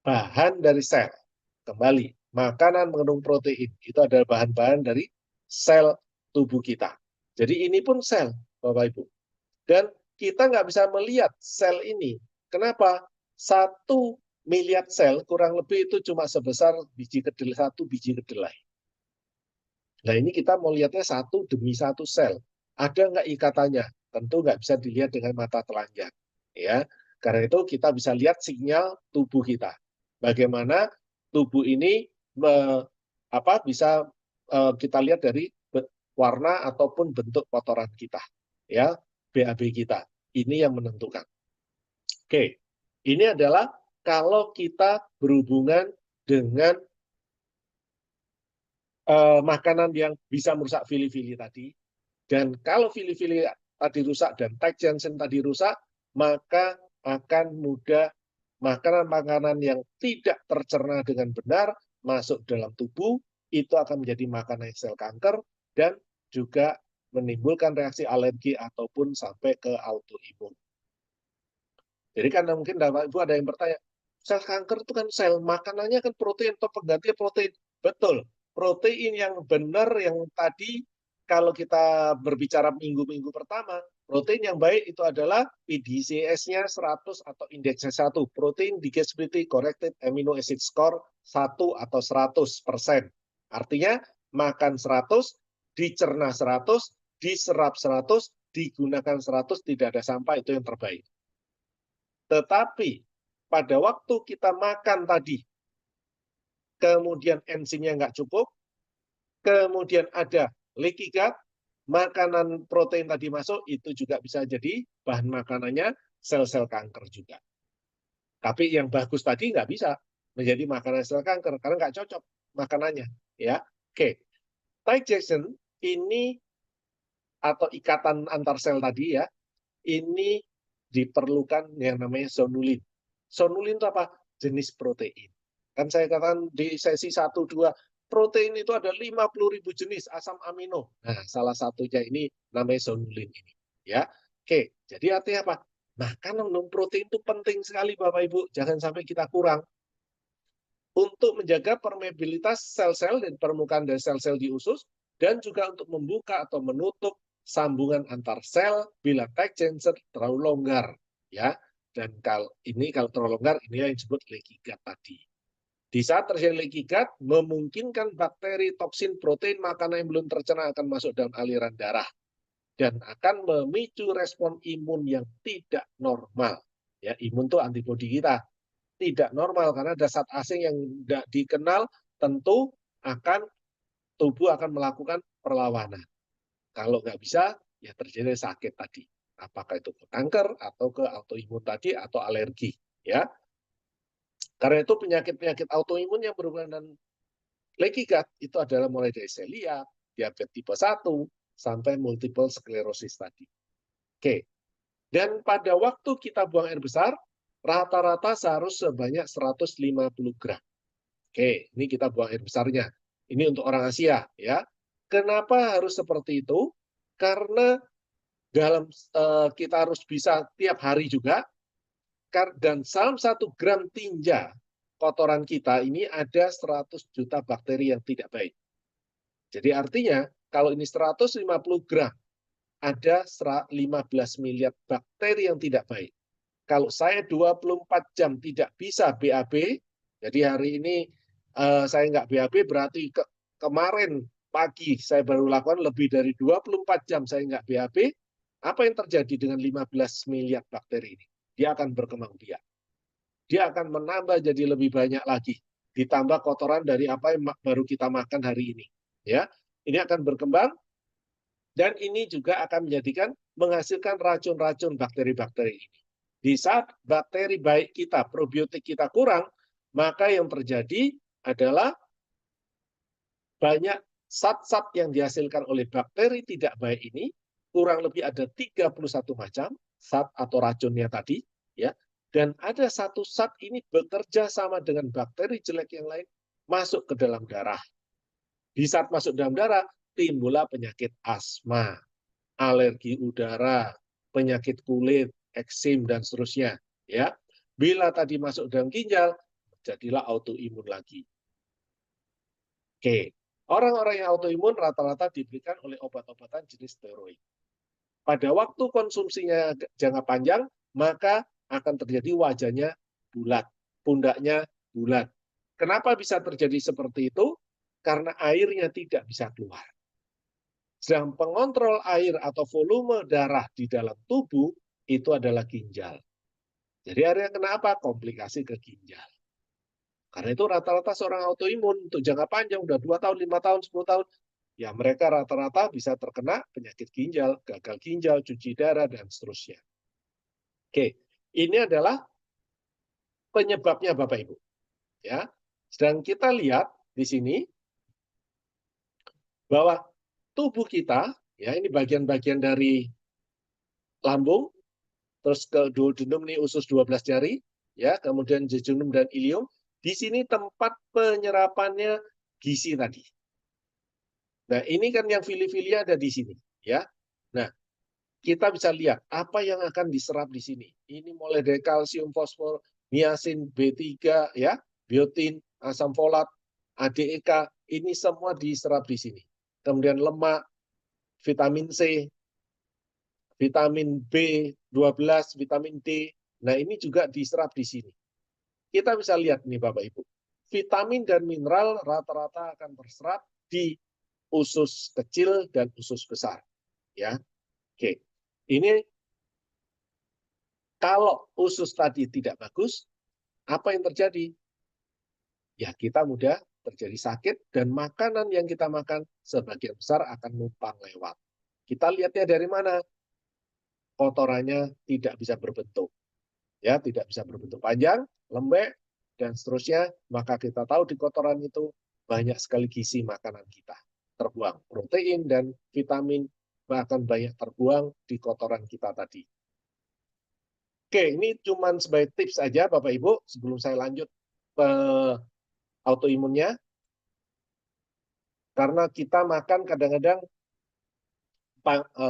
bahan dari sel. Kembali, makanan mengandung protein. Itu adalah bahan-bahan dari sel tubuh kita. Jadi ini pun sel, Bapak Ibu. Dan kita nggak bisa melihat sel ini. Kenapa? 1 miliar sel kurang lebih itu cuma sebesar satu biji kedelai. Nah ini kita mau lihatnya satu demi satu sel. Ada nggak ikatannya? tentu nggak bisa dilihat dengan mata telanjang. Ya, karena itu kita bisa lihat sinyal tubuh kita. Bagaimana tubuh ini bisa kita lihat dari warna ataupun bentuk kotoran kita, ya, BAB kita. Ini yang menentukan. Oke, ini adalah kalau kita berhubungan dengan makanan yang bisa merusak fili-fili tadi, dan kalau fili-fili tadi rusak dan tight junction tadi rusak, maka akan mudah makanan-makanan yang tidak tercerna dengan benar masuk dalam tubuh, itu akan menjadi makanan sel kanker dan juga menimbulkan reaksi alergi ataupun sampai ke autoimun. Jadi karena mungkin Bapak Ibu ada yang bertanya, sel kanker itu kan sel, makanannya kan protein atau pengganti protein. Betul, protein yang benar yang tadi kalau kita berbicara minggu-minggu pertama, protein yang baik itu adalah PDCS-nya 100 atau indeksnya 1. Protein digestibility corrected amino acid score 1 atau 100%. Artinya makan 100, dicerna 100, diserap 100, digunakan 100, tidak ada sampah, itu yang terbaik. Tetapi pada waktu kita makan tadi, kemudian enzimnya nggak cukup, kemudian ada leaky gut, makanan protein tadi masuk, itu juga bisa jadi bahan makanannya sel-sel kanker juga. Tapi yang bagus tadi nggak bisa menjadi makanan sel kanker, karena nggak cocok makanannya. Ya, oke. Tight junction ini atau ikatan antar sel tadi ya, ini diperlukan yang namanya zonulin. Zonulin itu apa? Jenis protein. Kan saya katakan di sesi 1, 2, protein itu ada 50.000 jenis asam amino. Nah, salah satunya ini namanya zonulin ini. Ya, oke. Jadi artinya apa? Makanan protein itu penting sekali Bapak Ibu. Jangan sampai kita kurang. Untuk menjaga permeabilitas sel-sel dan permukaan dari sel-sel di usus, dan juga untuk membuka atau menutup sambungan antar sel bila tight junction terlalu longgar, ya. Dan kalau terlalu longgar, ini yang disebut leaky gut tadi. Di saat terjadi leaky gut, memungkinkan bakteri, toksin, protein makanan yang belum tercerna akan masuk dalam aliran darah dan akan memicu respon imun yang tidak normal. Ya, imun itu antibodi kita. Tidak normal karena ada zat asing yang tidak dikenal, tentu tubuh akan melakukan perlawanan. Kalau nggak bisa, ya terjadi sakit tadi. Apakah itu ke kanker atau ke autoimun tadi atau alergi, ya. Karena itu penyakit-penyakit autoimun yang berhubungan dengan leaky gut itu adalah mulai dari celiak, diabetes tipe 1 sampai multiple sklerosis tadi. Oke. Dan pada waktu kita buang air besar, rata-rata seharusnya sebanyak 150 gram. Oke, ini kita buang air besarnya. Ini untuk orang Asia, ya. Kenapa harus seperti itu? Karena kita harus bisa tiap hari juga, dan dalam 1 gram tinja kotoran kita ini ada 100 juta bakteri yang tidak baik. Jadi artinya kalau ini 150 gram, ada 15 miliar bakteri yang tidak baik. Kalau saya 24 jam tidak bisa BAB, jadi hari ini saya nggak BAB, berarti kemarin pagi saya baru lakukan lebih dari 24 jam saya nggak BAB, apa yang terjadi dengan 15 miliar bakteri ini? Dia akan berkembang biak. Dia akan menambah jadi lebih banyak lagi. Ditambah kotoran dari apa yang baru kita makan hari ini. Ya, ini akan berkembang, dan ini juga akan menghasilkan racun-racun bakteri-bakteri ini. Di saat bakteri baik kita, probiotik kita kurang, maka yang terjadi adalah banyak zat-zat yang dihasilkan oleh bakteri tidak baik ini, kurang lebih ada 31 macam zat atau racunnya tadi, ya. Dan ada satu zat ini bekerja sama dengan bakteri jelek yang lain masuk ke dalam darah. Di saat masuk dalam darah, timbullah penyakit asma, alergi udara, penyakit kulit, eksim, dan seterusnya. Ya, bila tadi masuk dalam ginjal, jadilah autoimun lagi. Oke, orang-orang yang autoimun rata-rata diberikan oleh obat-obatan jenis steroid. Pada waktu konsumsinya jangka panjang, maka akan terjadi wajahnya bulat, pundaknya bulat. Kenapa bisa terjadi seperti itu? Karena airnya tidak bisa keluar. Sedang pengontrol air atau volume darah di dalam tubuh itu adalah ginjal. Jadi area kena apa? Komplikasi ke ginjal. Karena itu rata-rata seorang autoimun untuk jangka panjang, udah 2 tahun, 5 tahun, 10 tahun, ya mereka rata-rata bisa terkena penyakit ginjal, gagal ginjal, cuci darah, dan seterusnya. Oke, ini adalah penyebabnya Bapak Ibu. Ya, sedang kita lihat di sini bahwa tubuh kita, ya ini bagian-bagian dari lambung, terus ke duodenum nih usus 12 jari, ya, kemudian jejunum dan ilium. Di sini tempat penyerapannya gizi tadi. Nah, ini kan yang fili-fili ada di sini, ya. Nah, kita bisa lihat apa yang akan diserap di sini. Ini mulai dari kalsium, fosfor, niacin, B3, ya, biotin, asam folat, ADEK, ini semua diserap di sini. Kemudian lemak, vitamin C, vitamin B12, vitamin D. Nah, ini juga diserap di sini. Kita bisa lihat nih Bapak Ibu. Vitamin dan mineral rata-rata akan terserap di usus kecil dan usus besar. Ya. Oke. Ini kalau usus tadi tidak bagus, apa yang terjadi? Ya, kita mudah terjadi sakit dan makanan yang kita makan sebagian besar akan numpang lewat. Kita lihatnya dari mana? Kotorannya tidak bisa berbentuk. Ya, tidak bisa berbentuk panjang, lembek, dan seterusnya, maka kita tahu di kotoran itu banyak sekali gizi makanan kita terbuang. Protein dan vitamin bahkan banyak terbuang di kotoran kita tadi. Oke, ini cuma sebagai tips saja Bapak Ibu, sebelum saya lanjut ke autoimunnya. Karena kita makan kadang-kadang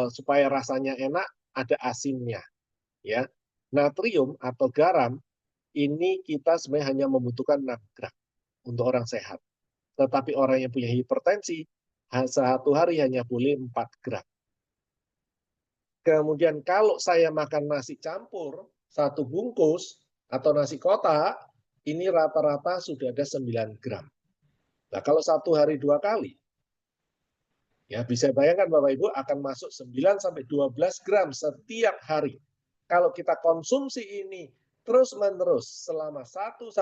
supaya rasanya enak, ada asinnya. Ya. Natrium atau garam ini kita sebenarnya hanya membutuhkan 6 gram untuk orang sehat. Tetapi orang yang punya hipertensi, satu hari hanya boleh 4 gram. Kemudian kalau saya makan nasi campur, 1 bungkus, atau nasi kotak, ini rata-rata sudah ada 9 gram. Nah, kalau 1 hari 2 kali, ya bisa bayangkan Bapak Ibu akan masuk 9-12 gram setiap hari. Kalau kita konsumsi ini terus-menerus selama 1-9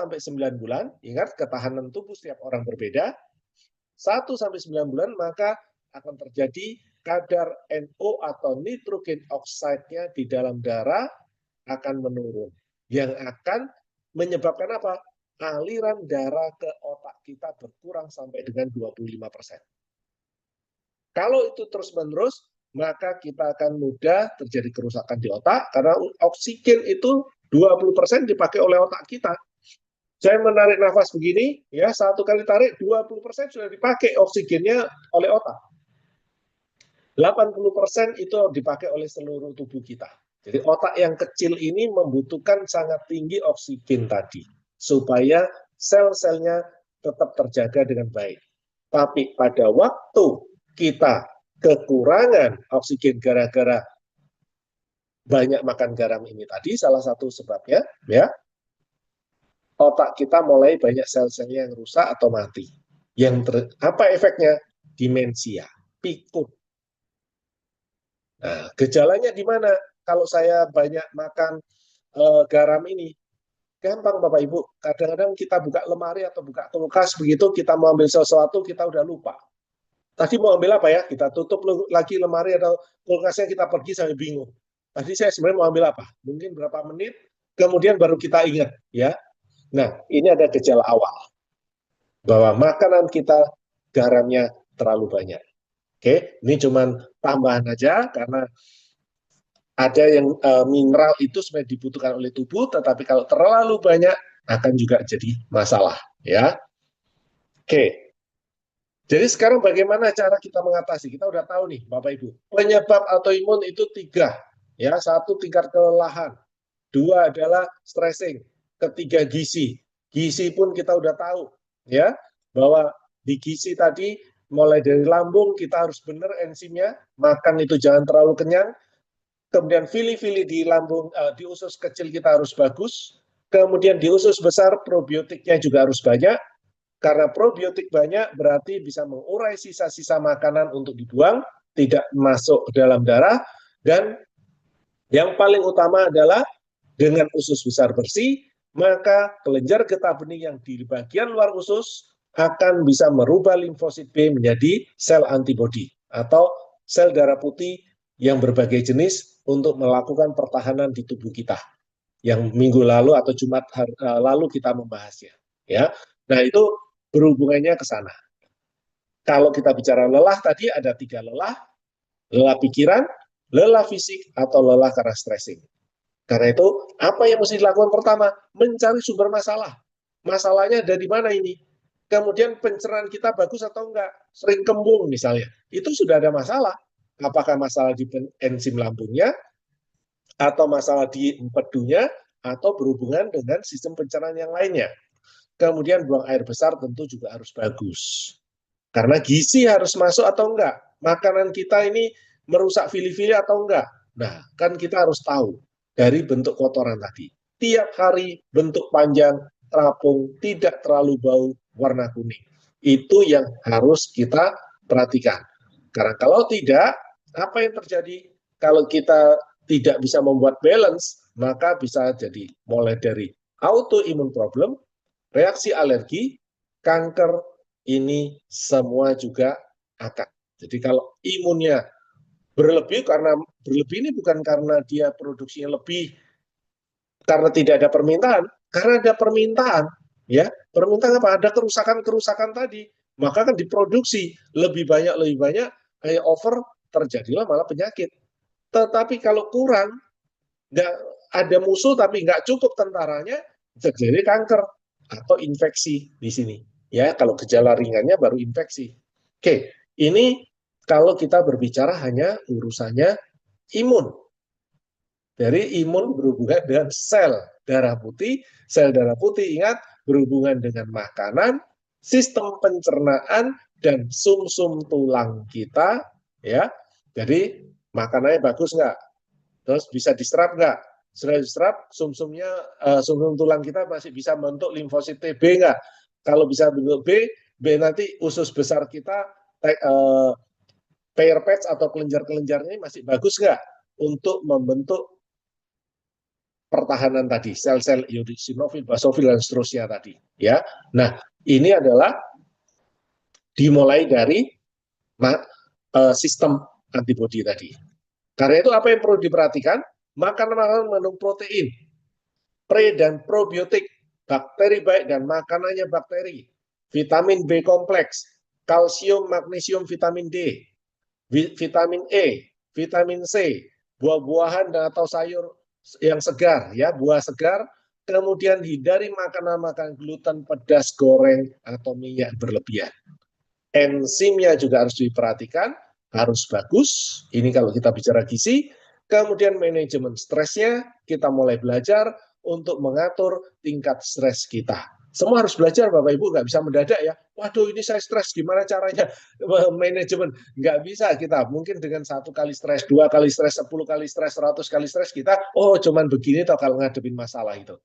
bulan, ingat ketahanan tubuh setiap orang berbeda, 1-9 bulan maka akan terjadi kadar NO atau nitrogen oxide-nya di dalam darah akan menurun. Yang akan menyebabkan apa? Aliran darah ke otak kita berkurang sampai dengan 25%. Kalau itu terus-menerus, maka kita akan mudah terjadi kerusakan di otak, karena oksigen itu 20% dipakai oleh otak kita. Saya menarik nafas begini, ya 1 kali tarik 20% sudah dipakai oksigennya oleh otak. 80% itu dipakai oleh seluruh tubuh kita. Jadi otak yang kecil ini membutuhkan sangat tinggi oksigen tadi, supaya sel-selnya tetap terjaga dengan baik. Tapi pada waktu kita kekurangan oksigen gara-gara banyak makan garam ini tadi, salah satu sebabnya, ya, otak kita mulai banyak sel-selnya yang rusak atau mati. Apa efeknya? Demensia, pikun. Nah, gejalanya di mana? Kalau saya banyak makan garam ini, gampang Bapak Ibu. Kadang-kadang kita buka lemari atau buka kulkas begitu, kita mau ambil sesuatu, kita udah lupa. Tadi mau ambil apa ya? Kita tutup lagi lemari atau kulkasnya, kita pergi sampai bingung. Tadi saya sebenarnya mau ambil apa? Mungkin berapa menit, kemudian baru kita ingat, ya. Nah, ini ada gejala awal bahwa makanan kita garamnya terlalu banyak. Oke, ini cuma tambahan aja karena ada yang mineral itu sebenarnya dibutuhkan oleh tubuh, tetapi kalau terlalu banyak akan juga jadi masalah, ya. Oke. Jadi sekarang bagaimana cara kita mengatasi? Kita udah tahu nih, Bapak Ibu. Penyebab autoimun itu 3, ya. 1, tingkat kelelahan. 2 adalah stressing. Ketiga, gizi. Gizi pun kita udah tahu, ya, bahwa di gizi tadi mulai dari lambung kita harus benar enzimnya, makan itu jangan terlalu kenyang. Kemudian fili-fili di lambung, di usus kecil kita harus bagus. Kemudian di usus besar probiotiknya juga harus banyak. Karena probiotik banyak berarti bisa mengurai sisa-sisa makanan untuk dibuang, tidak masuk ke dalam darah, dan yang paling utama adalah dengan usus besar bersih, maka kelenjar getah bening yang di bagian luar usus akan bisa merubah limfosit B menjadi sel antibodi atau sel darah putih yang berbagai jenis untuk melakukan pertahanan di tubuh kita. Yang minggu lalu atau Jumat lalu kita membahasnya. Ya, nah itu berhubungannya ke sana. Kalau kita bicara lelah tadi ada 3 lelah: lelah pikiran, lelah fisik, atau lelah karena stressing. Karena itu, apa yang mesti dilakukan pertama? Mencari sumber masalah. Masalahnya ada di mana ini? Kemudian pencernaan kita bagus atau enggak? Sering kembung misalnya. Itu sudah ada masalah. Apakah masalah di enzim lambungnya, atau masalah di empedunya, atau berhubungan dengan sistem pencernaan yang lainnya. Kemudian buang air besar tentu juga harus bagus. Karena gizi harus masuk atau enggak? Makanan kita ini merusak fili-fili atau enggak? Nah, kan kita harus tahu dari bentuk kotoran tadi. Tiap hari bentuk panjang, terapung, tidak terlalu bau, warna kuning. Itu yang harus kita perhatikan. Karena kalau tidak, apa yang terjadi? Kalau kita tidak bisa membuat balance, maka bisa jadi mulai dari autoimmune problem, reaksi alergi, kanker, ini semua juga akan. Jadi kalau imunnya berlebih, karena berlebih ini bukan karena dia produksinya lebih karena tidak ada permintaan, karena ada permintaan, ya. Permintaan apa? Ada kerusakan-kerusakan tadi, maka kan diproduksi lebih banyak, kayak over, terjadilah malah penyakit. Tetapi kalau kurang, nggak ada musuh tapi nggak cukup tentaranya, terjadi kanker atau infeksi di sini. Ya, kalau gejala ringannya baru infeksi. Oke, ini kalau kita berbicara hanya urusannya imun. Dari imun berhubungan dengan sel darah putih. Sel darah putih, ingat, berhubungan dengan makanan, sistem pencernaan, dan sumsum tulang kita. Ya, jadi makanannya bagus nggak? Terus bisa diserap nggak? Setelah diserap, sumsumnya, sumsum tulang kita masih bisa membentuk limfosit B nggak? Kalau bisa bentuk B nanti usus besar kita, pair patch atau kelenjar-kelenjarnya masih bagus nggak untuk membentuk pertahanan tadi, sel-sel eosinofil, basofil, dan seterusnya tadi. Ya, nah ini adalah dimulai dari sistem antibodi tadi. Karena itu apa yang perlu diperhatikan? Makanan-makanan mengandung protein, pre dan probiotik, bakteri baik dan makanannya bakteri, vitamin B kompleks, kalsium, magnesium, vitamin D, vitamin E, vitamin C, buah-buahan dan atau sayur yang segar, ya, buah segar. Kemudian hindari makanan-makanan gluten, pedas, goreng, atau minyak berlebihan. Enzimnya juga harus diperhatikan, harus bagus. Ini kalau kita bicara gizi. Kemudian manajemen stresnya, kita mulai belajar untuk mengatur tingkat stres kita. Semua harus belajar, Bapak Ibu, nggak bisa mendadak ya. Waduh, ini saya stres, gimana caranya manajemen? Nggak bisa kita. Mungkin dengan 1 kali stres, 2 kali stres, 10 kali stres, 100 kali stres, kita, oh cuman begini toh kalau ngadepin masalah itu.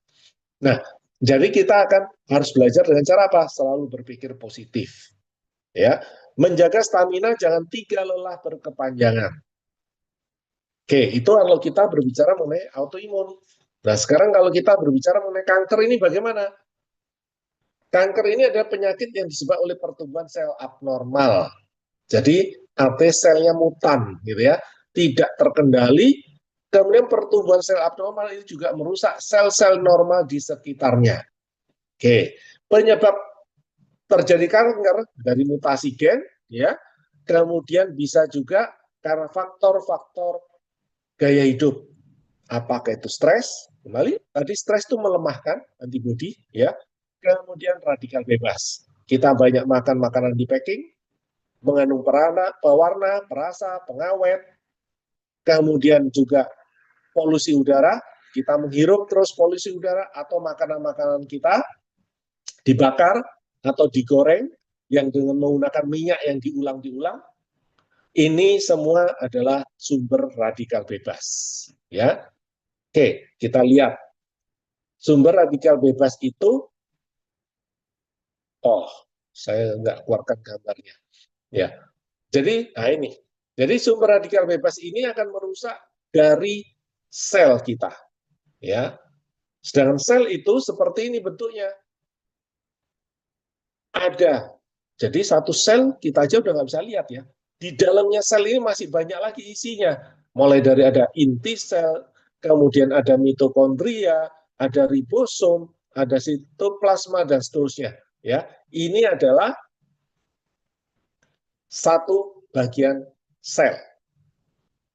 Nah, jadi kita akan harus belajar dengan cara apa? Selalu berpikir positif. Ya, menjaga stamina, jangan 3 lelah berkepanjangan. Oke, itu kalau kita berbicara mengenai autoimun. Nah, sekarang kalau kita berbicara mengenai kanker ini bagaimana? Kanker ini adalah penyakit yang disebabkan oleh pertumbuhan sel abnormal. Jadi, artinya selnya mutan, gitu ya, tidak terkendali. Kemudian pertumbuhan sel abnormal ini juga merusak sel-sel normal di sekitarnya. Oke, penyebab terjadi kanker dari mutasi gen, ya. Kemudian bisa juga karena faktor-faktor gaya hidup. Apakah itu stres? Kembali, tadi stres itu melemahkan antibodi, ya. Kemudian radikal bebas. Kita banyak makan makanan di packing, mengandung pewarna, perasa, pengawet. Kemudian juga polusi udara, kita menghirup terus polusi udara, atau makanan-makanan kita dibakar atau digoreng yang dengan menggunakan minyak yang diulang-diulang. Ini semua adalah sumber radikal bebas. Ya, oke, kita lihat sumber radikal bebas itu. Oh, saya nggak keluarkan gambarnya. Ya, jadi, nah ini Jadi sumber radikal bebas ini akan merusak dari sel kita, ya. Sedangkan sel itu seperti ini bentuknya. Ada. Jadi satu sel kita aja udah nggak bisa lihat ya. Di dalamnya sel ini masih banyak lagi isinya. Mulai dari ada inti sel, kemudian ada mitokondria, ada ribosom, ada sitoplasma dan seterusnya. Ya, ini adalah satu bagian sel.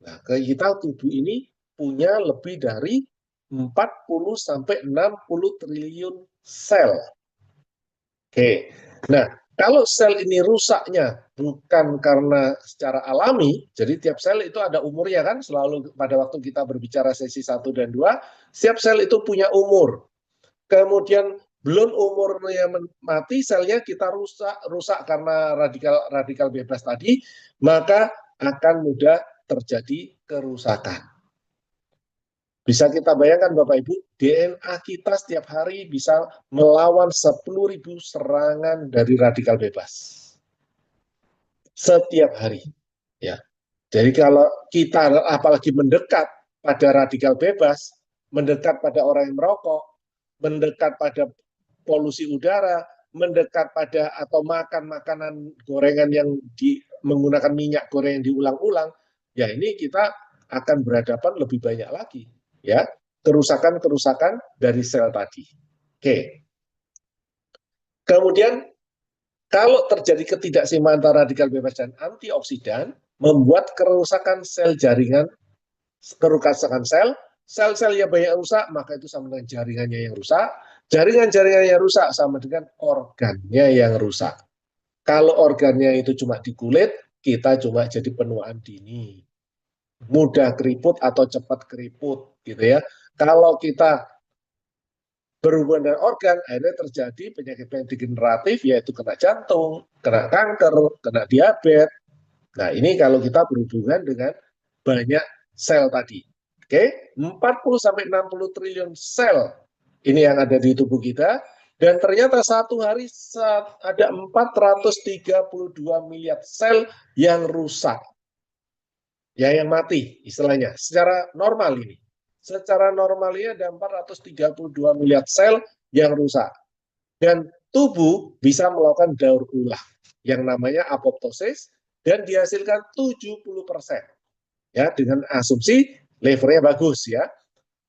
Nah, kita tubuh ini punya lebih dari 40 sampai 60 triliun sel. Oke. Nah, kalau sel ini rusaknya bukan karena secara alami, jadi tiap sel itu ada umurnya kan, selalu pada waktu kita berbicara sesi 1 dan 2, setiap sel itu punya umur. Kemudian belum umurnya mati, selnya kita rusak karena radikal bebas tadi, maka akan mudah terjadi kerusakan. Bisa kita bayangkan Bapak Ibu, DNA kita setiap hari bisa melawan 10.000 serangan dari radikal bebas. Setiap hari. Ya. Jadi kalau kita apalagi mendekat pada radikal bebas, mendekat pada orang yang merokok, mendekat pada polusi udara, mendekat pada atau makan makanan gorengan yang menggunakan minyak goreng yang diulang-ulang, ya ini kita akan berhadapan lebih banyak lagi, ya, kerusakan-kerusakan dari sel tadi. Oke. Kemudian kalau terjadi ketidakseimbang antara radikal bebas dan antioksidan, membuat kerusakan sel jaringan, kerusakan sel-sel yang banyak rusak, maka itu sama dengan jaringannya yang rusak, jaringan-jaringan yang rusak sama dengan organnya yang rusak. Kalau organnya itu cuma di kulit, kita cuma jadi penuaan dini. Mudah keriput atau cepat keriput, gitu ya. Kalau kita berhubungan dengan organ, akhirnya terjadi penyakit-penyakit degeneratif, yaitu kena jantung, kena kanker, kena diabetes. Nah, ini kalau kita berhubungan dengan banyak sel tadi. Oke, 40-60 triliun sel ini yang ada di tubuh kita, dan ternyata satu hari ada 432 miliar sel yang rusak. Ya, yang mati istilahnya, secara normal ini. Secara normalnya ada 432 miliar sel yang rusak. Dan tubuh bisa melakukan daur ulang yang namanya apoptosis dan dihasilkan 70%. Ya, dengan asumsi levernya bagus ya.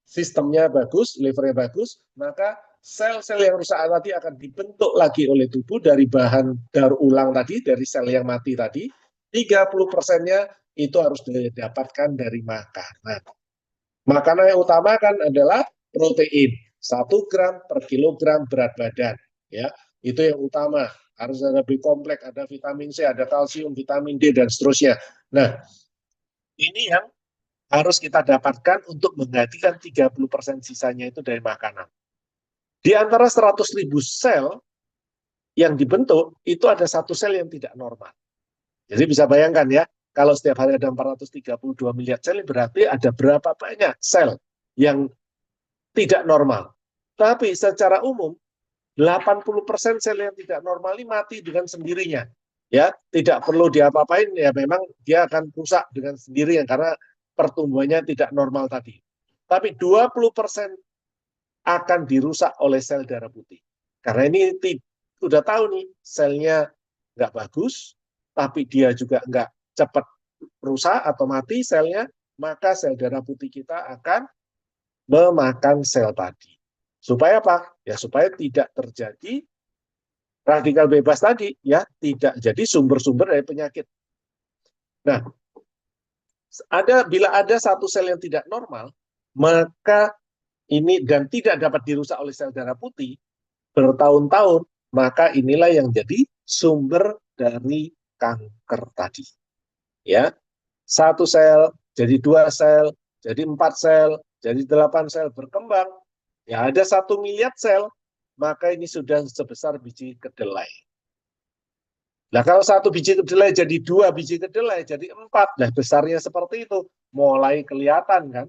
Sistemnya bagus, levernya bagus, maka sel-sel yang rusak tadi akan dibentuk lagi oleh tubuh dari bahan daur ulang tadi, dari sel yang mati tadi. 30%-nya itu harus didapatkan dari makanan. Makanan yang utama kan adalah protein, 1 gram per kilogram berat badan. Ya, itu yang utama. Harus ada B-kompleks, ada vitamin C, ada kalsium, vitamin D, dan seterusnya. Nah, ini yang harus kita dapatkan untuk menggantikan 30% sisanya itu dari makanan. Di antara 100.000 sel yang dibentuk, itu ada satu sel yang tidak normal. Jadi bisa bayangkan ya, kalau setiap hari ada 432 miliar sel, berarti ada berapa banyak sel yang tidak normal. Tapi secara umum, 80% sel yang tidak normal ini mati dengan sendirinya. Ya, tidak perlu diapa-apain, ya memang dia akan rusak dengan sendirinya karena pertumbuhannya tidak normal tadi. Tapi 20% akan dirusak oleh sel darah putih. Karena ini udah tahu nih, selnya nggak bagus, tapi dia juga nggak cepat rusak atau mati selnya, maka sel darah putih kita akan memakan sel tadi. Supaya apa? Ya supaya tidak terjadi radikal bebas tadi, ya tidak jadi sumber-sumber dari penyakit. Nah, bila ada satu sel yang tidak normal, maka ini dan tidak dapat dirusak oleh sel darah putih bertahun-tahun, maka inilah yang jadi sumber dari kanker tadi. Ya, satu sel jadi 2 sel, jadi 4 sel, jadi 8 sel berkembang. Ya ada 1 miliar sel, maka ini sudah sebesar biji kedelai. Nah kalau 1 biji kedelai jadi 2 biji kedelai, jadi 4. Nah besarnya seperti itu, mulai kelihatan kan.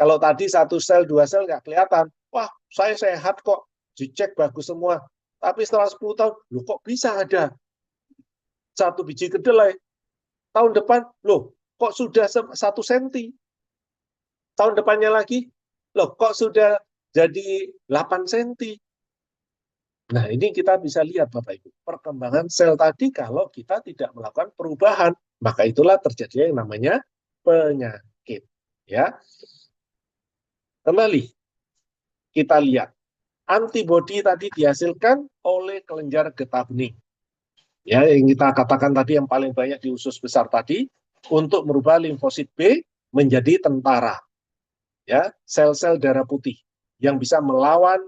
Kalau tadi 1 sel, 2 sel nggak kelihatan, wah saya sehat kok, dicek bagus semua. Tapi setelah 10 tahun, loh kok bisa ada 1 biji kedelai? Tahun depan, loh, kok sudah 1 senti? Tahun depannya lagi, loh, kok sudah jadi 8 senti? Nah, ini kita bisa lihat Bapak Ibu, perkembangan sel tadi kalau kita tidak melakukan perubahan, maka itulah terjadi yang namanya penyakit. Ya, kembali kita lihat antibodi tadi dihasilkan oleh kelenjar getah bening. Ya, yang kita katakan tadi yang paling banyak di usus besar tadi untuk merubah limfosit B menjadi tentara. Ya, sel-sel darah putih yang bisa melawan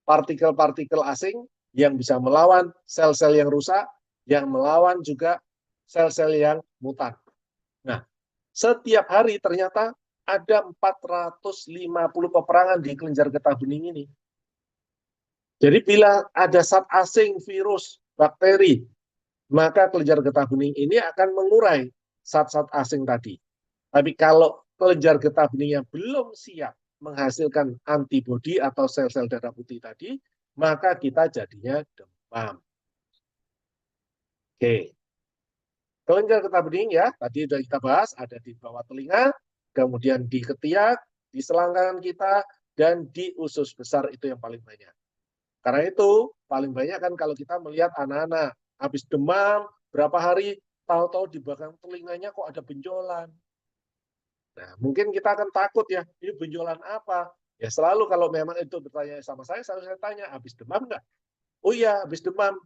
partikel-partikel asing, yang bisa melawan sel-sel yang rusak, yang melawan juga sel-sel yang mutan. Nah, setiap hari ternyata ada 450 peperangan di kelenjar getah bening ini. Jadi bila ada zat asing, virus, bakteri, maka kelenjar getah bening ini akan mengurai zat-zat asing tadi. Tapi kalau kelenjar getah beningnya belum siap menghasilkan antibodi atau sel-sel darah putih tadi, maka kita jadinya demam. Oke. Kelenjar getah bening ya, tadi sudah kita bahas, ada di bawah telinga, kemudian di ketiak, di selangkangan kita, dan di usus besar itu yang paling banyak. Karena itu, paling banyak kan kalau kita melihat anak-anak, habis demam, berapa hari, tahu-tahu di belakang telinganya kok ada benjolan. Nah, mungkin kita akan takut ya, ini benjolan apa? Ya selalu kalau memang itu bertanya sama saya, selalu saya tanya, habis demam nggak? Oh iya, habis demam.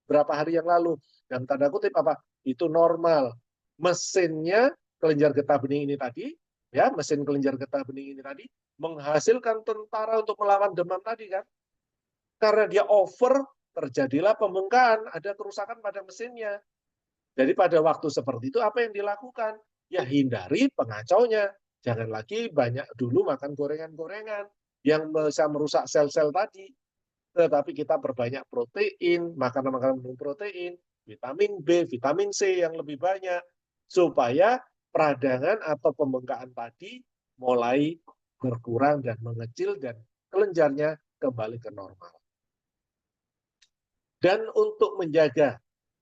Berapa hari yang lalu? Dan tanda kutip apa? Itu normal. Mesinnya kelenjar getah bening ini tadi, ya mesin kelenjar getah bening ini tadi, menghasilkan tentara untuk melawan demam tadi kan? Karena dia over, terjadilah pembengkakan, ada kerusakan pada mesinnya. Jadi pada waktu seperti itu apa yang dilakukan? Ya hindari pengacaunya. Jangan lagi banyak dulu makan gorengan-gorengan yang bisa merusak sel-sel tadi. Tetapi kita perbanyak protein, makanan-makanan penuh protein, vitamin B, vitamin C yang lebih banyak, supaya peradangan atau pembengkakan tadi mulai berkurang dan mengecil dan kelenjarnya kembali ke normal. Dan untuk menjaga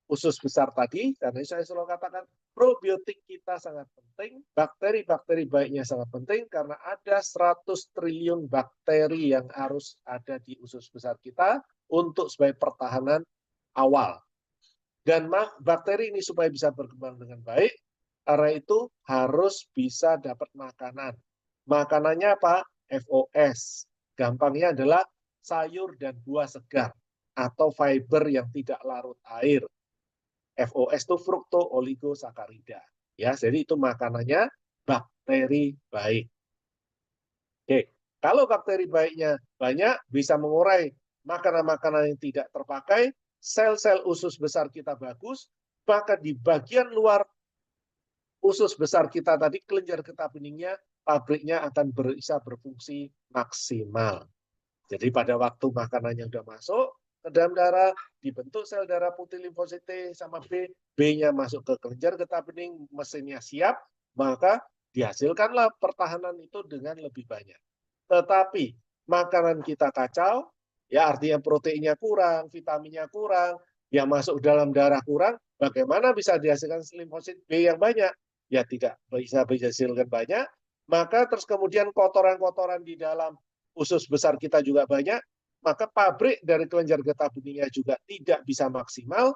usus besar tadi, karena saya selalu katakan probiotik kita sangat penting, bakteri-bakteri baiknya sangat penting karena ada 100 triliun bakteri yang harus ada di usus besar kita untuk sebagai pertahanan awal. Dan bakteri ini supaya bisa berkembang dengan baik, karena itu harus bisa dapat makanan. Makanannya apa? FOS. Gampangnya adalah sayur dan buah segar atau fiber yang tidak larut air. FOS itu frukto oligosakarida. Ya, jadi itu makanannya bakteri baik. Oke, kalau bakteri baiknya banyak bisa mengurai makanan-makanan yang tidak terpakai, sel-sel usus besar kita bagus, maka di bagian luar usus besar kita tadi kelenjar getah beningnya pabriknya akan bisa berfungsi maksimal. Jadi pada waktu makanannya sudah masuk ke dalam darah, dibentuk sel darah putih limfosit T sama B, B-nya masuk ke kelenjar getah bening, mesinnya siap, maka dihasilkanlah pertahanan itu dengan lebih banyak. Tetapi makanan kita kacau, ya artinya proteinnya kurang, vitaminnya kurang, yang masuk dalam darah kurang, bagaimana bisa dihasilkan limfosit B yang banyak? Ya tidak bisa dihasilkan banyak, maka terus kemudian kotoran-kotoran di dalam usus besar kita juga banyak, maka pabrik dari kelenjar getah beningnya juga tidak bisa maksimal,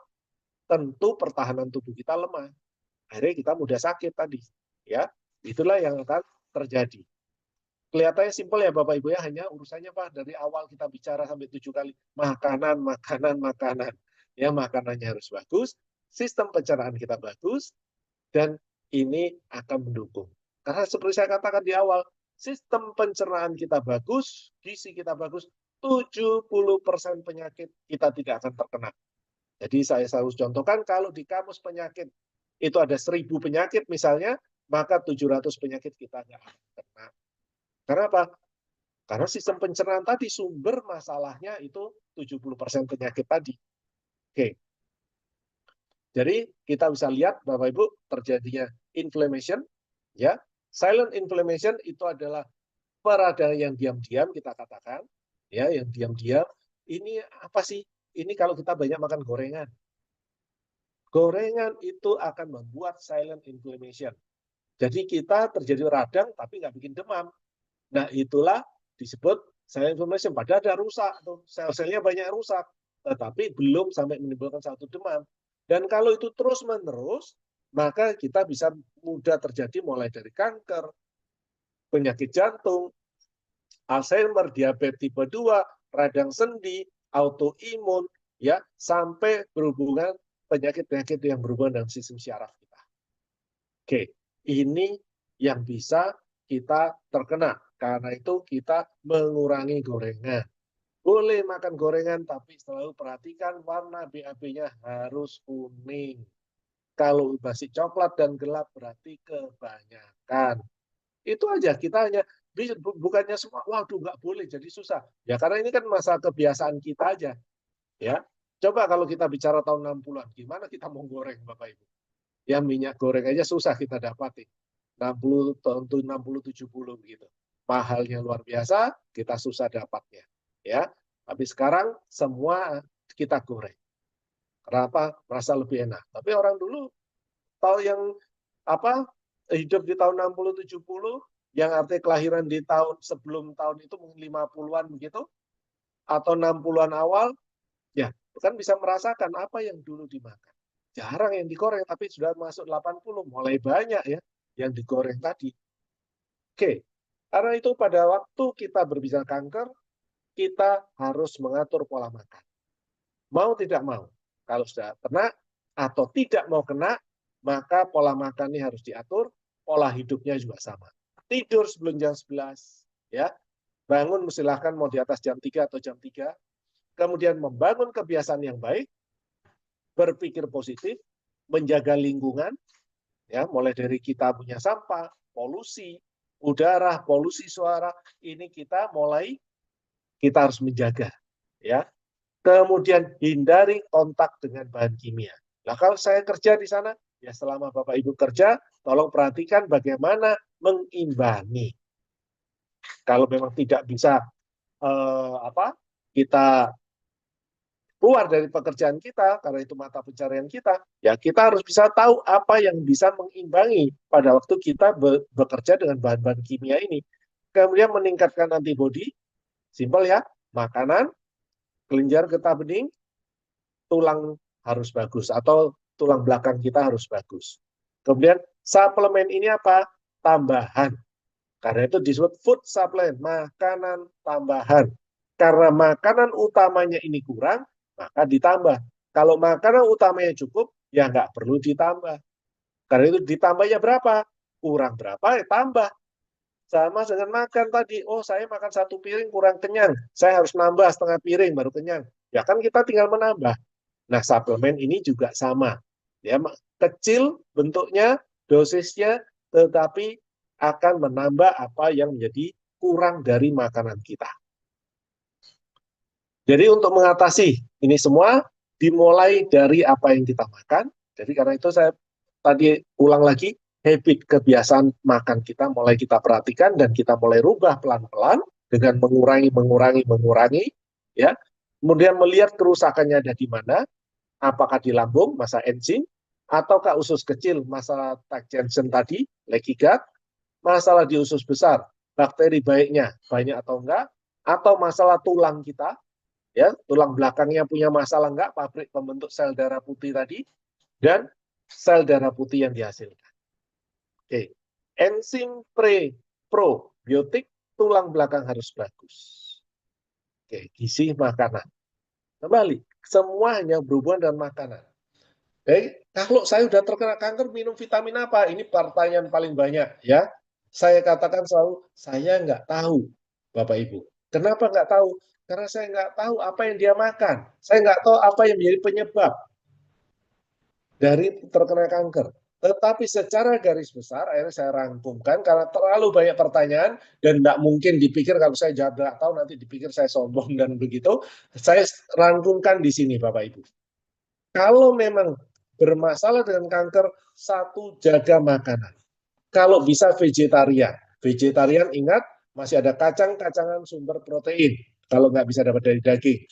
tentu pertahanan tubuh kita lemah. Akhirnya kita mudah sakit tadi. Ya, itulah yang akan terjadi. Kelihatannya simpel ya Bapak Ibu ya, hanya urusannya Pak dari awal kita bicara sampai 7 kali makanan. Ya, makanannya harus bagus, sistem pencernaan kita bagus, dan ini akan mendukung. Karena seperti saya katakan di awal, sistem pencernaan kita bagus, gizi kita bagus, 70% penyakit kita tidak akan terkena. Jadi saya selalu contohkan kalau di kamus penyakit itu ada 1000 penyakit misalnya, maka 700 penyakit kita nggak akan terkena. Karena apa? Karena sistem pencernaan tadi sumber masalahnya itu 70% penyakit tadi. Oke. Jadi kita bisa lihat Bapak Ibu terjadinya inflammation, ya. Silent inflammation itu adalah peradangan yang diam-diam kita katakan, ya, yang diam-diam. Ini apa sih? Ini kalau kita banyak makan gorengan. Gorengan itu akan membuat silent inflammation. Jadi kita terjadi radang tapi nggak bikin demam. Nah, itulah disebut silent inflammation. Padahal ada rusak, tuh sel-selnya banyak rusak, tetapi belum sampai menimbulkan satu demam. Dan kalau itu terus-menerus, maka kita bisa mudah terjadi mulai dari kanker, penyakit jantung, Alzheimer, diabetes tipe 2, radang sendi, autoimun, ya, sampai berhubungan penyakit-penyakit yang berhubungan dengan sistem syaraf kita. Oke, ini yang bisa kita terkena. Karena itu kita mengurangi gorengan. Boleh makan gorengan, tapi selalu perhatikan warna BAB-nya harus kuning. Kalau masih coklat dan gelap berarti kebanyakan. Itu aja, kita hanya bukannya semua, waduh nggak boleh, jadi susah. Ya karena ini kan masalah kebiasaan kita aja. Ya, coba kalau kita bicara tahun 60-an, gimana kita mau goreng Bapak Ibu? Ya minyak goreng aja susah kita dapatin. 60 tahun 60 70 begitu. Mahalnya luar biasa, kita susah dapatnya. Ya. Tapi sekarang semua kita goreng. Kenapa? Merasa lebih enak. Tapi orang dulu tahu yang hidup di tahun 60 70 yang artinya kelahiran di tahun sebelum tahun itu mungkin 50-an begitu atau 60-an awal, ya, kan bisa merasakan apa yang dulu dimakan. Jarang yang digoreng, tapi sudah masuk 80, mulai banyak ya yang digoreng tadi. Oke, karena itu pada waktu kita berbicara kanker, kita harus mengatur pola makan. Mau tidak mau, kalau sudah kena atau tidak mau kena, maka pola makannya harus diatur, pola hidupnya juga sama. Tidur sebelum jam 11, ya. Bangun silahkan mau di atas jam 3 atau jam 3, kemudian membangun kebiasaan yang baik, berpikir positif, menjaga lingkungan, ya, mulai dari kita punya sampah, polusi udara, polusi suara, ini kita harus menjaga, ya. Kemudian hindari kontak dengan bahan kimia. Nah, kalau saya kerja di sana, ya selama Bapak Ibu kerja, tolong perhatikan bagaimana mengimbangi. Kalau memang tidak bisa kita keluar dari pekerjaan kita, karena itu mata pencarian kita, ya kita harus bisa tahu apa yang bisa mengimbangi pada waktu kita bekerja dengan bahan-bahan kimia ini. Kemudian meningkatkan antibodi, simpel ya, makanan, kelenjar getah bening, tulang harus bagus, atau tulang belakang kita harus bagus. Kemudian suplemen ini apa? Tambahan. Karena itu disebut food supplement, makanan tambahan. Karena makanan utamanya ini kurang, maka ditambah. Kalau makanan utamanya cukup, ya nggak perlu ditambah. Karena itu ditambahnya berapa? Kurang berapa, ya tambah. Sama dengan makan tadi, oh saya makan 1 piring kurang kenyang, saya harus nambah setengah piring baru kenyang. Ya kan kita tinggal menambah. Nah suplemen ini juga sama. Ya, kecil bentuknya, dosisnya, tetapi akan menambah apa yang menjadi kurang dari makanan kita. Jadi untuk mengatasi ini semua dimulai dari apa yang kita makan. Jadi karena itu saya tadi ulang lagi, habit kebiasaan makan kita mulai kita perhatikan dan kita mulai rubah pelan-pelan dengan mengurangi, ya. Kemudian melihat kerusakannya ada di mana, apakah di lambung, masa enzim, ataukah usus kecil, masalah tight junction tadi, leaky gut, masalah di usus besar, bakteri baiknya banyak atau enggak, atau masalah tulang kita, ya, tulang belakangnya punya masalah enggak, pabrik pembentuk sel darah putih tadi, dan sel darah putih yang dihasilkan. Oke, enzim probiotik tulang belakang harus bagus. Oke, gizi makanan. Kembali, semua hanya berhubungan dengan makanan. Kalau saya sudah terkena kanker, minum vitamin apa? Ini pertanyaan paling banyak, ya. Saya katakan selalu, saya nggak tahu, Bapak Ibu. Kenapa nggak tahu? Karena saya nggak tahu apa yang dia makan. Saya nggak tahu apa yang menjadi penyebab dari terkena kanker. Tetapi secara garis besar, akhirnya saya rangkumkan, karena terlalu banyak pertanyaan, dan nggak mungkin dipikir kalau saya jawab nggak tahu, nanti dipikir saya sombong dan begitu. Saya rangkumkan di sini, Bapak Ibu. Kalau memang bermasalah dengan kanker, satu, jaga makanan. Kalau bisa vegetarian. Vegetarian ingat, masih ada kacang-kacangan sumber protein. Kalau nggak bisa dapat dari daging.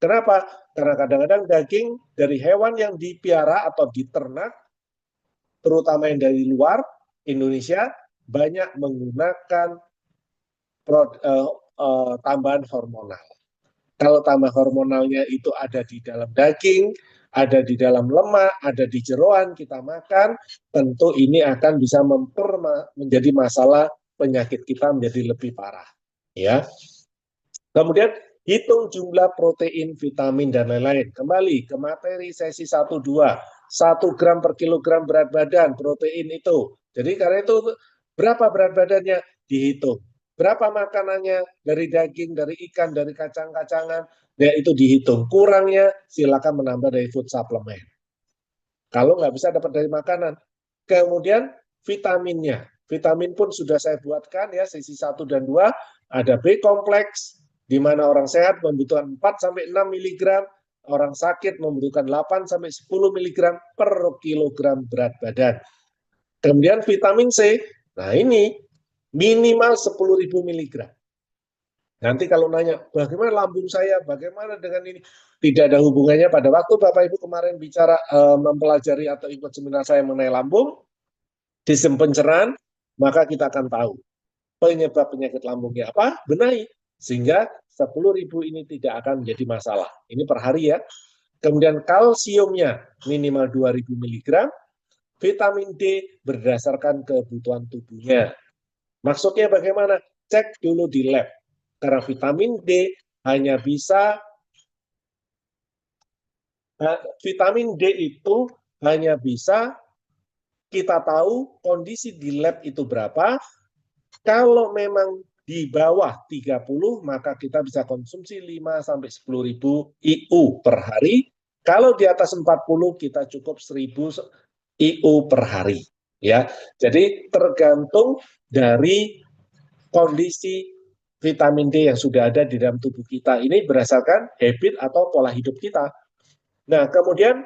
Kenapa? Karena kadang-kadang daging dari hewan yang dipiara atau diternak, terutama yang dari luar Indonesia, banyak menggunakan tambahan hormonal. Kalau tambah hormonalnya itu ada di dalam daging, ada di dalam lemak, ada di jeroan kita makan, tentu ini akan bisa menjadi masalah penyakit kita menjadi lebih parah. Ya. Kemudian hitung jumlah protein, vitamin, dan lain-lain. Kembali ke materi sesi 1-2. 1 gram per kilogram berat badan protein itu. Jadi karena itu berapa berat badannya dihitung. Berapa makanannya dari daging, dari ikan, dari kacang-kacangan, ya itu dihitung. Kurangnya silakan menambah dari food supplement. Kalau nggak bisa dapat dari makanan. Kemudian vitaminnya. Vitamin pun sudah saya buatkan ya, sesi 1 dan 2. Ada B kompleks, di mana orang sehat membutuhkan 4-6 mg, orang sakit membutuhkan 8-10 mg per kilogram berat badan. Kemudian vitamin C, nah ini minimal 10.000 mg. Nanti kalau nanya, bagaimana lambung saya, bagaimana dengan ini? Tidak ada hubungannya. Pada waktu Bapak Ibu kemarin bicara mempelajari atau ikut seminar saya mengenai lambung, sistem pencernaan, maka kita akan tahu penyebab penyakit lambungnya apa, benahi. Sehingga 10.000 ini tidak akan menjadi masalah. Ini per hari ya. Kemudian kalsiumnya minimal 2.000 mg, vitamin D berdasarkan kebutuhan tubuhnya. Maksudnya bagaimana? Cek dulu di lab. Karena vitamin D hanya bisa, vitamin D itu hanya bisa kita tahu kondisi di lab itu berapa. Kalau memang di bawah 30, maka kita bisa konsumsi 5-10.000 IU per hari. Kalau di atas 40, kita cukup 1.000 IU per hari. Ya, jadi tergantung dari kondisi vitamin D yang sudah ada di dalam tubuh kita. Ini berdasarkan habit atau pola hidup kita. Nah, kemudian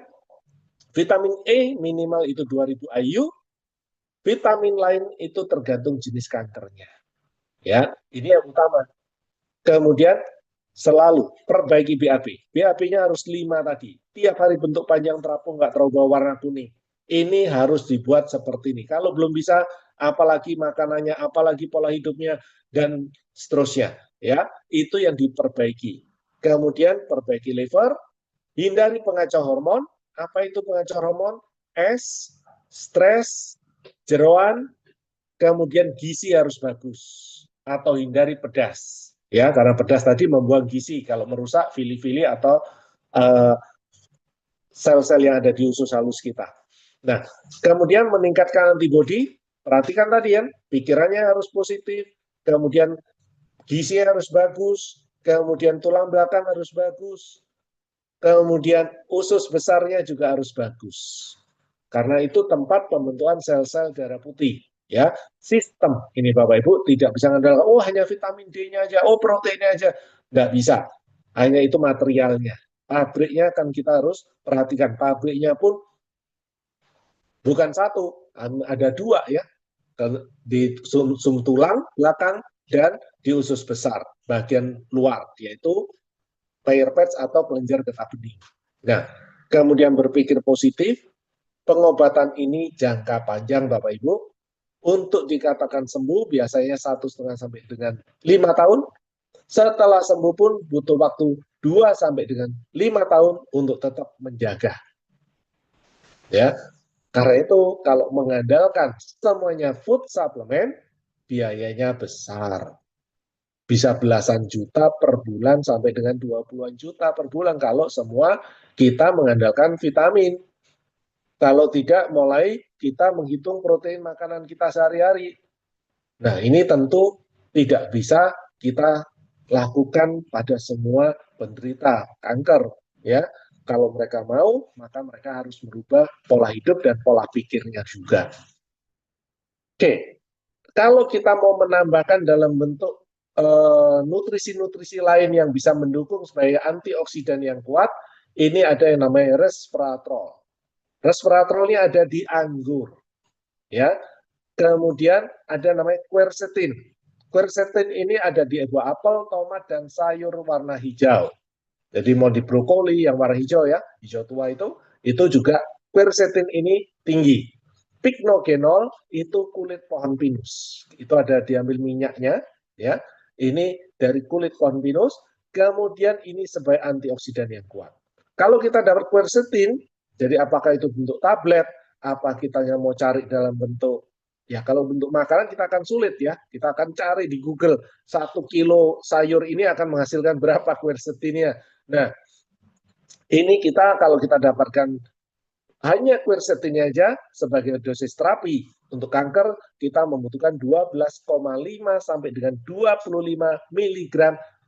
vitamin E minimal itu 2.000 IU. Vitamin lain itu tergantung jenis kankernya. Ya, ini yang utama. Kemudian selalu perbaiki BAB. BAB-nya harus 5 tadi. Tiap hari bentuk panjang terapung, nggak terubah warna kuning. Ini harus dibuat seperti ini. Kalau belum bisa, apalagi makanannya, apalagi pola hidupnya, dan seterusnya. Ya, itu yang diperbaiki. Kemudian perbaiki liver, hindari pengacau hormon. Apa itu pengacau hormon? Stres, jeroan, kemudian gizi harus bagus atau hindari pedas ya, karena pedas tadi membuang gizi kalau merusak fili-fili atau sel-sel yang ada di usus halus kita. Nah, kemudian meningkatkan antibodi, perhatikan tadi ya, pikirannya harus positif, kemudian gizi harus bagus, kemudian tulang belakang harus bagus, kemudian usus besarnya juga harus bagus. Karena itu tempat pembentukan sel-sel darah putih. Ya, sistem ini Bapak Ibu tidak bisa mengandalkan oh hanya vitamin D-nya aja, oh proteinnya aja, nggak bisa. Hanya itu materialnya. Pabriknya kan kita harus perhatikan. Pabriknya pun bukan satu, ada 2 ya, di sum tulang belakang dan di usus besar bagian luar, yaitu Peyer's patch atau kelenjar getah bening. Nah, kemudian berpikir positif. Pengobatan ini jangka panjang Bapak Ibu. Untuk dikatakan sembuh biasanya 1,5 sampai dengan 5 tahun. Setelah sembuh pun butuh waktu 2 sampai dengan 5 tahun untuk tetap menjaga. Ya. Karena itu kalau mengandalkan semuanya food supplement, biayanya besar. Bisa belasan juta per bulan sampai dengan 20-an juta per bulan kalau semua kita mengandalkan vitamin. Kalau tidak, mulai kita menghitung protein makanan kita sehari-hari. Nah, ini tentu tidak bisa kita lakukan pada semua penderita kanker. Ya, kalau mereka mau, maka mereka harus merubah pola hidup dan pola pikirnya juga. Oke, kalau kita mau menambahkan dalam bentuk nutrisi-nutrisi lain yang bisa mendukung sebagai antioksidan yang kuat, ini ada yang namanya resveratrol. Resveratrol ini ada di anggur, ya. Kemudian ada namanya quercetin. Quercetin ini ada di buah apel, tomat, dan sayur warna hijau. Jadi mau di brokoli yang warna hijau ya, hijau tua itu juga quercetin ini tinggi. Pycnogenol itu kulit pohon pinus. Itu ada diambil minyaknya ya. Ini dari kulit pohon pinus, kemudian ini sebagai antioksidan yang kuat. Kalau kita dapat quercetin, jadi apakah itu bentuk tablet, apa kita yang mau cari dalam bentuk, ya kalau bentuk makanan kita akan sulit ya, kita akan cari di Google 1 kilo sayur ini akan menghasilkan berapa quercetinnya. Nah, ini kita kalau kita dapatkan hanya quercetinnya aja sebagai dosis terapi untuk kanker, kita membutuhkan 12,5 sampai dengan 25 mg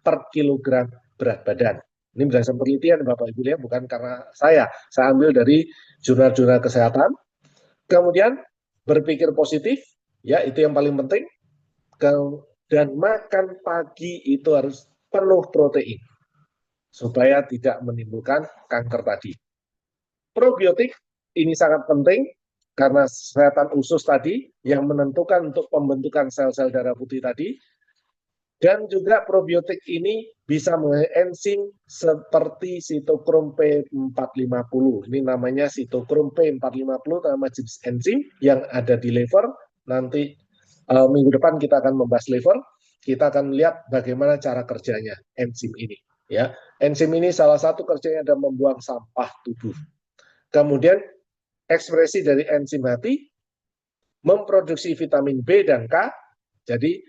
per kilogram berat badan. Ini berdasarkan penelitian Bapak Ibu ya, bukan karena saya ambil dari jurnal-jurnal kesehatan. Kemudian berpikir positif, ya itu yang paling penting. Dan makan pagi itu harus penuh protein supaya tidak menimbulkan kanker tadi. Probiotik ini sangat penting karena kesehatan usus tadi yang menentukan untuk pembentukan sel-sel darah putih tadi. Dan juga probiotik ini bisa mengenzim seperti sitokrom P450. Ini namanya sitokrom P450, nama jenis enzim yang ada di liver. Nanti minggu depan kita akan membahas liver. Kita akan lihat bagaimana cara kerjanya enzim ini. Ya, enzim ini salah satu kerjanya adalah membuang sampah tubuh. Kemudian ekspresi dari enzim hati memproduksi vitamin B dan K. Jadi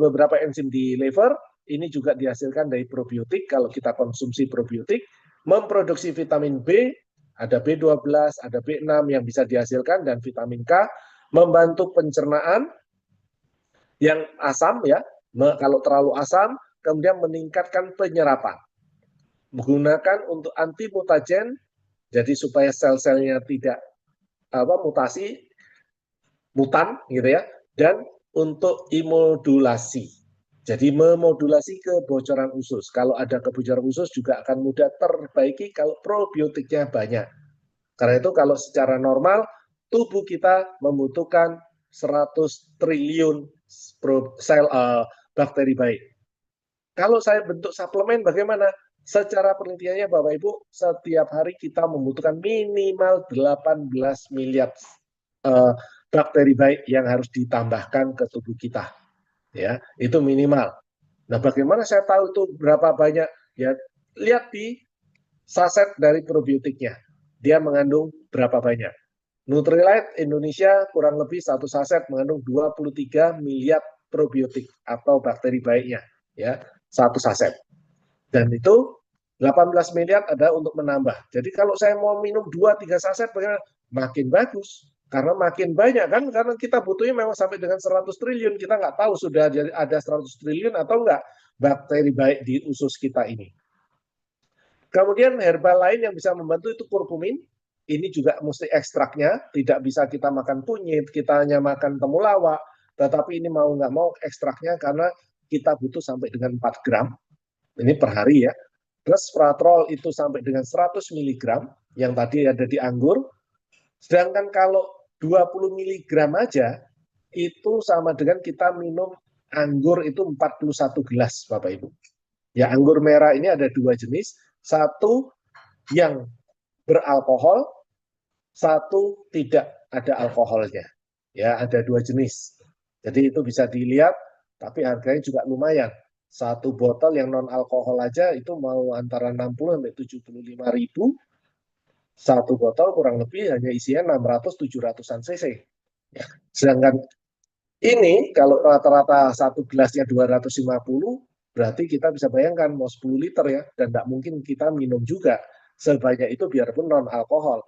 beberapa enzim di liver ini juga dihasilkan dari probiotik. Kalau kita konsumsi probiotik, memproduksi vitamin B, ada B12, ada B6 yang bisa dihasilkan, dan vitamin K membantu pencernaan yang asam ya. Kalau terlalu asam, kemudian meningkatkan penyerapan. Menggunakan untuk anti mutagen, jadi supaya sel-selnya tidak mutasi, mutan gitu ya, dan untuk imodulasi. Jadi memodulasi kebocoran usus. Kalau ada kebocoran usus juga akan mudah terbaiki kalau probiotiknya banyak. Karena itu kalau secara normal tubuh kita membutuhkan 100 triliun sel bakteri baik. Kalau saya bentuk suplemen bagaimana? Secara penelitiannya Bapak Ibu, setiap hari kita membutuhkan minimal 18 miliar bakteri baik yang harus ditambahkan ke tubuh kita. Ya, itu minimal. Nah, bagaimana saya tahu itu berapa banyak? Ya, lihat di saset dari probiotiknya. Dia mengandung berapa banyak. Nutrilite Indonesia kurang lebih satu saset mengandung 23 miliar probiotik atau bakteri baiknya, ya, satu saset. Dan itu 18 miliar ada untuk menambah. Jadi kalau saya mau minum 2-3 saset, makin bagus. Karena makin banyak kan, karena kita butuhnya memang sampai dengan 100 triliun. Kita nggak tahu sudah ada 100 triliun atau enggak bakteri baik di usus kita ini. Kemudian herbal lain yang bisa membantu itu kurkumin. Ini juga mesti ekstraknya, tidak bisa kita makan kunyit, kita hanya makan temulawak. Tetapi ini mau nggak mau ekstraknya karena kita butuh sampai dengan 4 gram. Ini per hari ya. Resveratrol itu sampai dengan 100 mg yang tadi ada di anggur. Sedangkan kalau 20 mg aja itu sama dengan kita minum anggur itu 41 gelas Bapak Ibu. Ya, anggur merah ini ada 2 jenis, satu yang beralkohol, satu tidak ada alkoholnya. Ya, ada 2 jenis. Jadi itu bisa dilihat, tapi harganya juga lumayan. Satu botol yang non alkohol aja itu mau antara 60 sampai 75 ribu. Satu botol kurang lebih hanya isinya 600-700an cc. Sedangkan ini kalau rata-rata satu gelasnya 250, berarti kita bisa bayangkan mau 10 liter ya, dan tidak mungkin kita minum juga sebanyak itu biarpun non alkohol.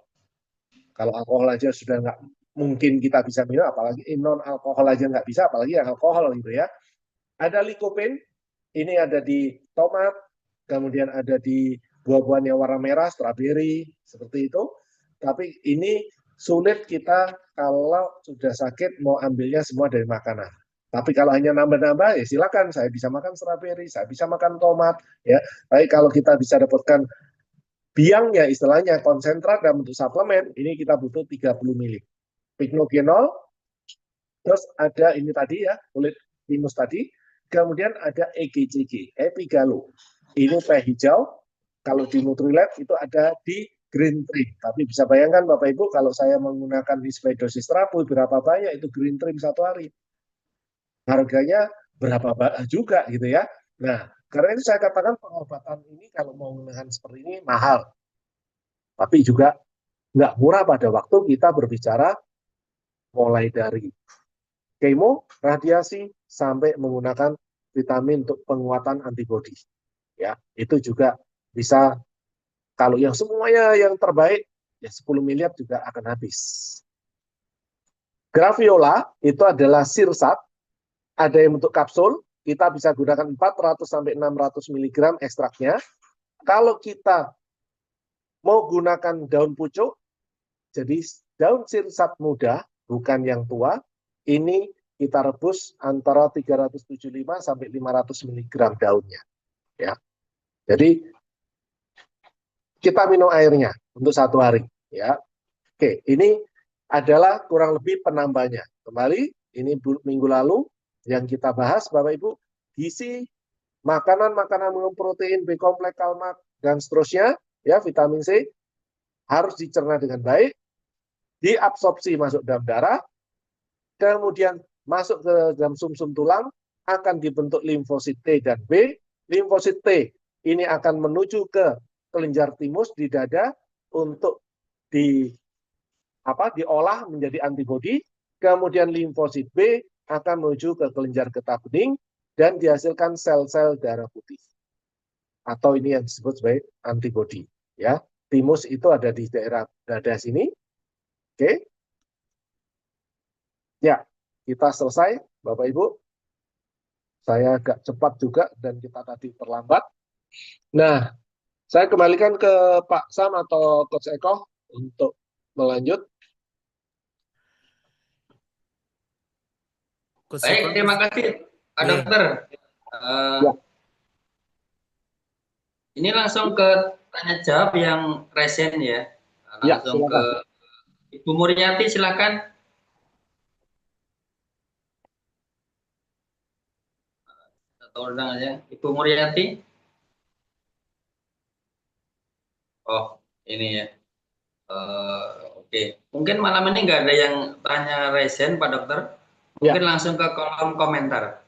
Kalau alkohol aja sudah nggak mungkin kita bisa minum, apalagi non alkohol aja nggak bisa, apalagi yang alkohol gitu ya. Ada lycopene, ini ada di tomat, kemudian ada di buah-buahan yang warna merah, stroberi, seperti itu. Tapi ini sulit kita kalau sudah sakit mau ambilnya semua dari makanan. Tapi kalau hanya nambah-nambah, ya silakan. Saya bisa makan stroberi, saya bisa makan tomat. Ya, tapi kalau kita bisa dapatkan biangnya, istilahnya konsentrat dalam bentuk suplemen, ini kita butuh 30 ml. Pycnogenol, terus ada ini tadi ya, kulit pinus tadi, kemudian ada EGCG, epigalo. Ini teh hijau, kalau di Nutrilab itu ada di green tea. Tapi bisa bayangkan Bapak Ibu, kalau saya menggunakan dosis terapi, berapa banyak itu green tea satu hari. Harganya berapa juga gitu ya. Nah, karena itu saya katakan pengobatan ini kalau mau menggunakan seperti ini mahal. Tapi juga nggak murah pada waktu kita berbicara mulai dari kemo, radiasi, sampai menggunakan vitamin untuk penguatan antibodi. Ya, itu juga bisa, kalau yang semuanya yang terbaik, ya 10 miliar juga akan habis. Graviola itu adalah sirsat, ada yang bentuk kapsul, kita bisa gunakan 400 sampai 600 mg ekstraknya. Kalau kita mau gunakan daun pucuk, jadi daun sirsat muda, bukan yang tua, ini kita rebus antara 375 sampai 500 mg daunnya. Ya. Jadi kita minum airnya untuk satu hari. Ya. Oke, ini adalah kurang lebih penambahnya. Kembali, ini minggu lalu yang kita bahas, Bapak Ibu, gizi, makanan-makanan mengandung protein, B kompleks, kalmak, dan seterusnya, ya, vitamin C, harus dicerna dengan baik, diabsorpsi masuk dalam darah, kemudian masuk ke dalam sumsum tulang, akan dibentuk limfosit T dan B. Limfosit T ini akan menuju ke kelenjar timus di dada untuk diolah menjadi antibodi, kemudian limfosit B akan menuju ke kelenjar getah bening dan dihasilkan sel-sel darah putih. Atau ini yang disebut sebagai antibodi. Ya, timus itu ada di daerah dada sini. Oke. Ya, kita selesai, Bapak Ibu. Saya agak cepat juga dan kita tadi terlambat. Nah, saya kembalikan ke Pak Sam atau Coach Eko untuk melanjut. Baik, terima kasih Pak Dokter. Ya. Ini langsung ke tanya jawab yang resen ya. Langsung ke Ibu Muriati, silakan. Satu orang aja. Ibu Muriati. Oh, ini ya. Oke. Mungkin malam ini nggak ada yang tanya resen, Pak Dokter. Mungkin langsung ke kolom komentar.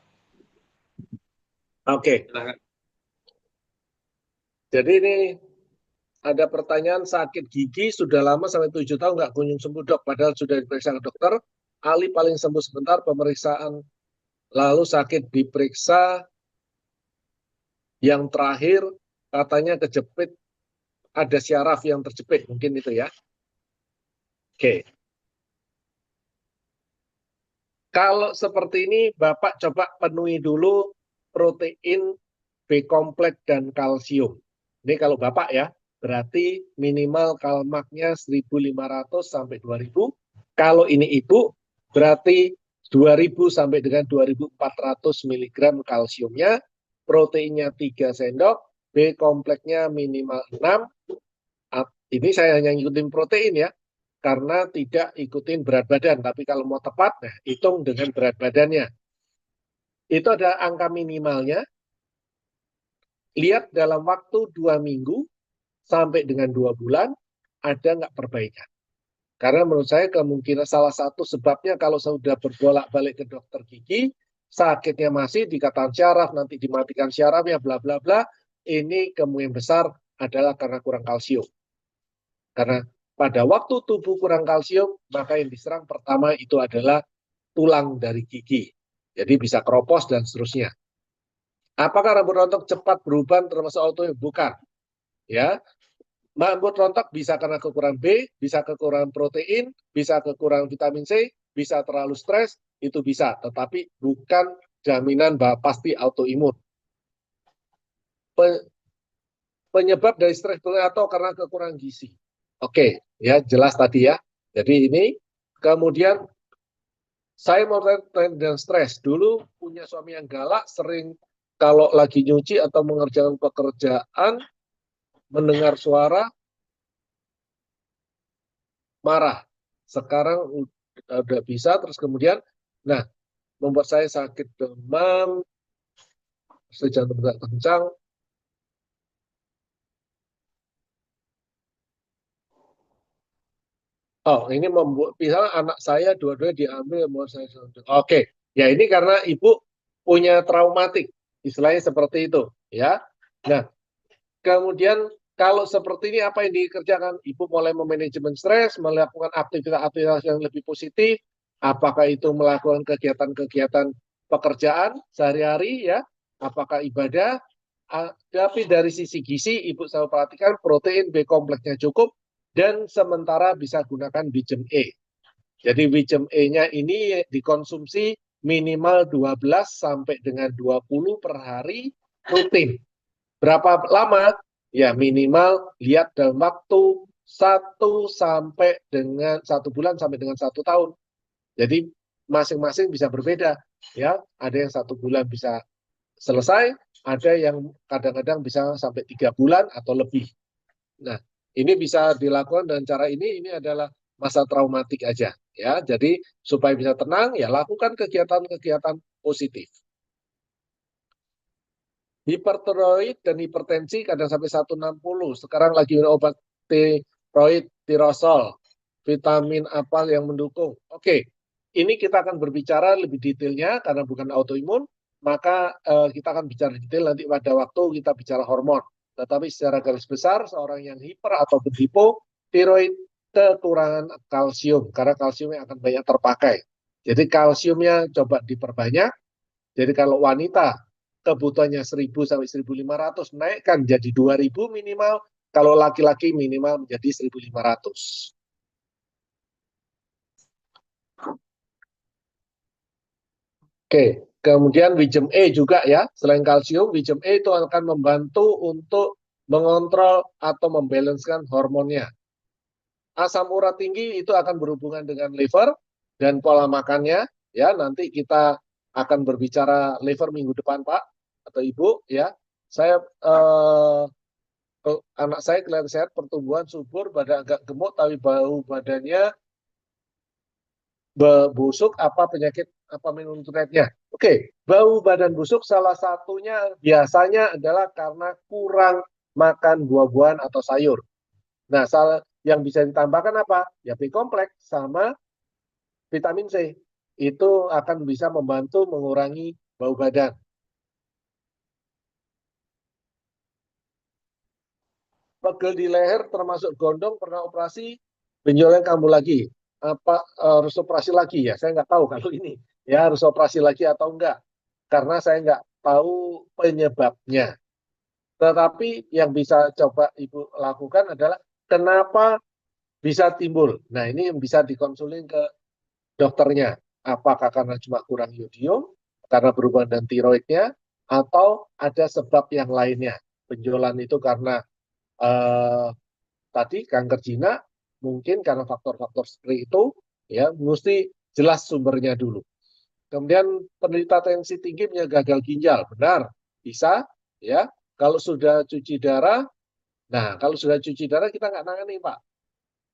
Oke. Silakan. Jadi ini ada pertanyaan, sakit gigi sudah lama sampai 7 tahun nggak kunjung sembuh dok, padahal sudah diperiksa ke dokter. Ali paling sembuh sebentar, pemeriksaan lalu sakit diperiksa, yang terakhir katanya kejepit, ada syaraf yang terjepit, mungkin itu ya. Oke. Kalau seperti ini, Bapak coba penuhi dulu protein, B kompleks, dan kalsium. Ini kalau Bapak ya, berarti minimal kalmaknya 1.500 sampai 2.000. Kalau ini Ibu, berarti 2.000 sampai dengan 2.400 mg kalsiumnya, proteinnya 3 sendok, B kompleksnya minimal 6. Ini saya hanya ngikutin protein ya, karena tidak ikutin berat badan. Tapi kalau mau tepat, nah, hitung dengan berat badannya. Itu ada angka minimalnya. Lihat dalam waktu 2 minggu sampai dengan 2 bulan, ada nggak perbaikan. Karena menurut saya kemungkinan salah satu sebabnya kalau sudah berbolak-balik ke dokter gigi, sakitnya masih dikatakan syaraf, nanti dimatikan syarafnya, bla bla bla. Ini kemungkinan besar adalah karena kurang kalsium. Karena pada waktu tubuh kurang kalsium, maka yang diserang pertama itu adalah tulang dari gigi. Jadi bisa keropos dan seterusnya. Apakah rambut rontok cepat berubah termasuk autoimun? Bukan. Ya, rambut rontok bisa karena kekurangan B, bisa kekurangan protein, bisa kekurangan vitamin C, bisa terlalu stres, itu bisa. Tetapi bukan jaminan bahwa pasti autoimun. Penyebab dari stres atau karena kekurangan gizi. Oke, ya jelas tadi ya. Jadi ini, kemudian saya mau dan stres. Dulu punya suami yang galak, sering kalau lagi nyuci atau mengerjakan pekerjaan, mendengar suara, marah. Sekarang udah bisa, terus kemudian, nah, membuat saya sakit demam, jantung berdetak kencang, Oh, ini membuat, misalnya anak saya dua-duanya diambil, mau saya. Oke, ya ini karena ibu punya traumatik, istilahnya seperti itu, ya. Nah, kemudian kalau seperti ini apa yang dikerjakan? Ibu mulai memanajemen stres, melakukan aktivitas-aktivitas yang lebih positif. Apakah itu melakukan kegiatan-kegiatan pekerjaan sehari-hari, ya? Apakah ibadah? Tapi dari sisi gizi, ibu selalu perhatikan protein B kompleksnya cukup dan sementara bisa gunakan Wijem E. Jadi Wijem E-nya ini dikonsumsi minimal 12 sampai dengan 20 per hari rutin. Berapa lama? Ya minimal lihat dalam waktu 1 bulan sampai dengan 1 tahun. Jadi masing-masing bisa berbeda, ya. Ada yang 1 bulan bisa selesai, ada yang kadang-kadang bisa sampai 3 bulan atau lebih. Nah, ini bisa dilakukan dengan cara ini adalah masa traumatik aja, ya. Jadi supaya bisa tenang, ya lakukan kegiatan-kegiatan positif. Hipertiroid dan hipertensi kadang sampai 160. Sekarang lagi minum obat tiroid, tirosol, vitamin apa yang mendukung. Oke, ini kita akan berbicara lebih detailnya karena bukan autoimun, maka kita akan bicara detail nanti pada waktu kita bicara hormon. Tetapi secara garis besar, seorang yang hiper atau hipotiroid kekurangan kalsium, karena kalsium yang akan banyak terpakai. Jadi kalsiumnya coba diperbanyak. Jadi kalau wanita kebutuhannya 1.000 sampai 1.500, naikkan jadi 2.000 minimal, kalau laki-laki minimal menjadi 1.500. Oke, kemudian Wijem E juga ya, selain kalsium, Wijem E itu akan membantu untuk mengontrol atau membalancekan hormonnya. Asam urat tinggi itu akan berhubungan dengan liver dan pola makannya, ya. Nanti kita akan berbicara liver minggu depan, Pak atau Ibu, ya. Saya anak saya kelihatan sehat, pertumbuhan subur, badan agak gemuk, tapi bau badannya busuk, apa penyakit, apa minum nutriennya. Oke, bau badan busuk salah satunya biasanya adalah karena kurang makan buah-buahan atau sayur. Nah, yang bisa ditambahkan apa? Ya B kompleks sama vitamin C. Itu akan bisa membantu mengurangi bau badan. Pegel di leher termasuk gondong, pernah operasi, benjolan kambuh lagi. Apa harus operasi lagi ya? Saya nggak tahu kalau ini. Ya harus operasi lagi atau enggak. Karena saya nggak tahu penyebabnya. Tetapi yang bisa coba Ibu lakukan adalah kenapa bisa timbul. Nah, ini yang bisa dikonsulin ke dokternya. Apakah karena cuma kurang yodium, karena berhubungan dengan tiroidnya, atau ada sebab yang lainnya. Benjolan itu karena tadi kanker jinak, mungkin karena faktor-faktor seperti itu, ya mesti jelas sumbernya dulu. Kemudian penderita tensi tinggi punya gagal ginjal, benar, bisa, ya. Kalau sudah cuci darah, nah kalau sudah cuci darah kita nggak nangani, Pak,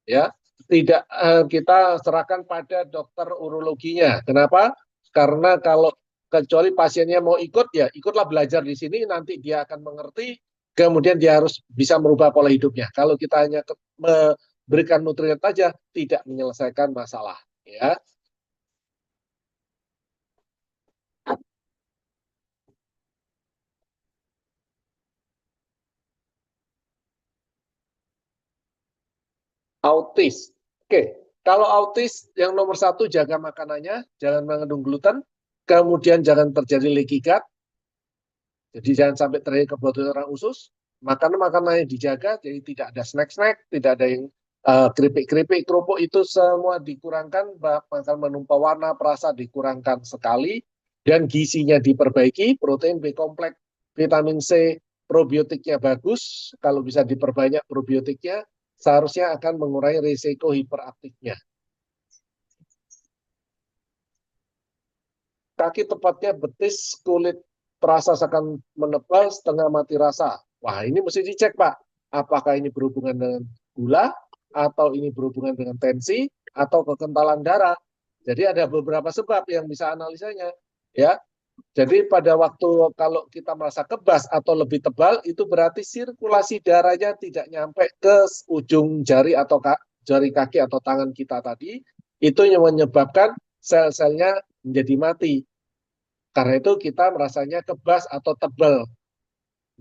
ya. Tidak, kita serahkan pada dokter urologinya. Kenapa? Karena kalau kecuali pasiennya mau ikut, ya ikutlah belajar di sini, nanti dia akan mengerti, kemudian dia harus bisa merubah pola hidupnya. Kalau kita hanya memberikan nutrien saja, tidak menyelesaikan masalah, ya. Autis. Oke, kalau autis yang nomor satu jaga makanannya, jangan mengandung gluten, kemudian jangan terjadi leaky gut, jadi jangan sampai terjadi kebocoran usus, makanan-makanannya dijaga, jadi tidak ada snack-snack, tidak ada yang keripik-keripik, kerupuk itu semua dikurangkan, bahkan menumpah warna, perasa dikurangkan sekali, dan gizinya diperbaiki, protein B kompleks, vitamin C, probiotiknya bagus, kalau bisa diperbanyak probiotiknya, seharusnya akan mengurangi risiko hiperaktifnya. Kaki tepatnya betis, kulit terasa akan menebal, setengah mati rasa. Wah, ini mesti dicek, Pak. Apakah ini berhubungan dengan gula, atau ini berhubungan dengan tensi, atau kekentalan darah. Jadi ada beberapa sebab yang bisa analisanya, ya. Jadi pada waktu kalau kita merasa kebas atau lebih tebal, itu berarti sirkulasi darahnya tidak nyampe ke ujung jari atau jari kaki atau tangan kita tadi, itu yang menyebabkan sel-selnya menjadi mati. Karena itu kita merasanya kebas atau tebal.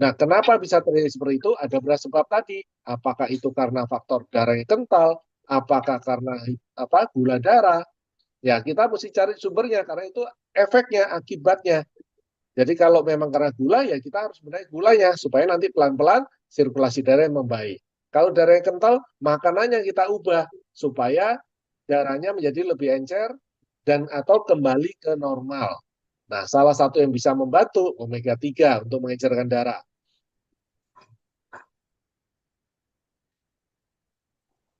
Nah, kenapa bisa terjadi seperti itu? Ada beberapa sebab tadi. Apakah itu karena faktor darah yang kental? Apakah karena gula darah? Ya, kita mesti cari sumbernya karena itu efeknya, akibatnya. Jadi kalau memang karena gula, ya kita harus benahi gulanya supaya nanti pelan-pelan sirkulasi darah yang membaik. Kalau darahnya kental, makanannya kita ubah supaya darahnya menjadi lebih encer dan atau kembali ke normal. Nah, salah satu yang bisa membantu omega 3 untuk mengencerkan darah.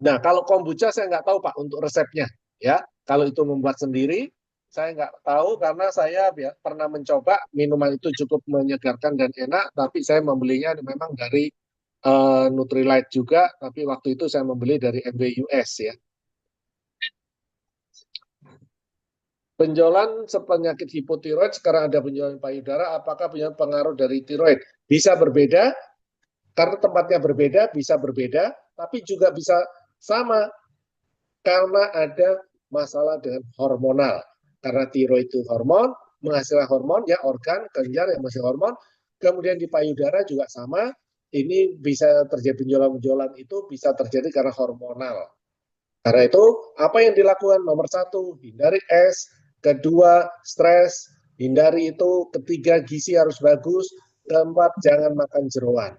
Nah, kalau kombucha saya nggak tahu Pak untuk resepnya, ya. Kalau itu membuat sendiri, saya nggak tahu karena saya pernah mencoba minuman itu cukup menyegarkan dan enak, tapi saya membelinya memang dari Nutrilite juga, tapi waktu itu saya membeli dari MBUS ya. Penjualan penyakit hipotiroid, sekarang ada penjualan payudara, apakah punya pengaruh dari tiroid? Bisa berbeda, karena tempatnya berbeda, bisa berbeda, tapi juga bisa sama karena ada masalah dengan hormonal. Karena tiroid itu hormon, menghasilkan hormon, ya organ, kelenjar yang menghasilkan hormon, kemudian di payudara juga sama, ini bisa terjadi penjualan-penjualan itu bisa terjadi karena hormonal. Karena itu, apa yang dilakukan? Nomor 1, hindari es. Kedua, stres. Hindari itu. Ketiga, gizi harus bagus. Keempat, jangan makan jeroan.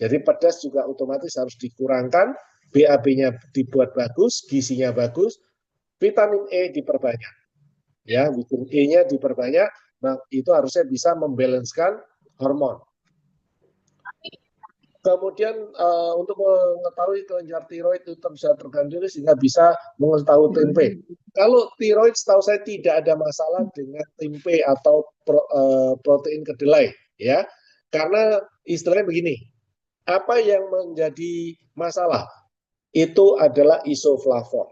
Jadi pedas juga otomatis harus dikurangkan. BAB-nya dibuat bagus, gizinya bagus. Vitamin E diperbanyak. Ya, vitamin E-nya diperbanyak. Nah, itu harusnya bisa membalanskan hormon. Kemudian untuk mengetahui kelenjar tiroid itu bisa terganggu sehingga bisa mengetahui tempe. Kalau tiroid setahu saya tidak ada masalah dengan tempe atau protein kedelai, ya. Karena istilahnya begini, apa yang menjadi masalah itu adalah isoflavon.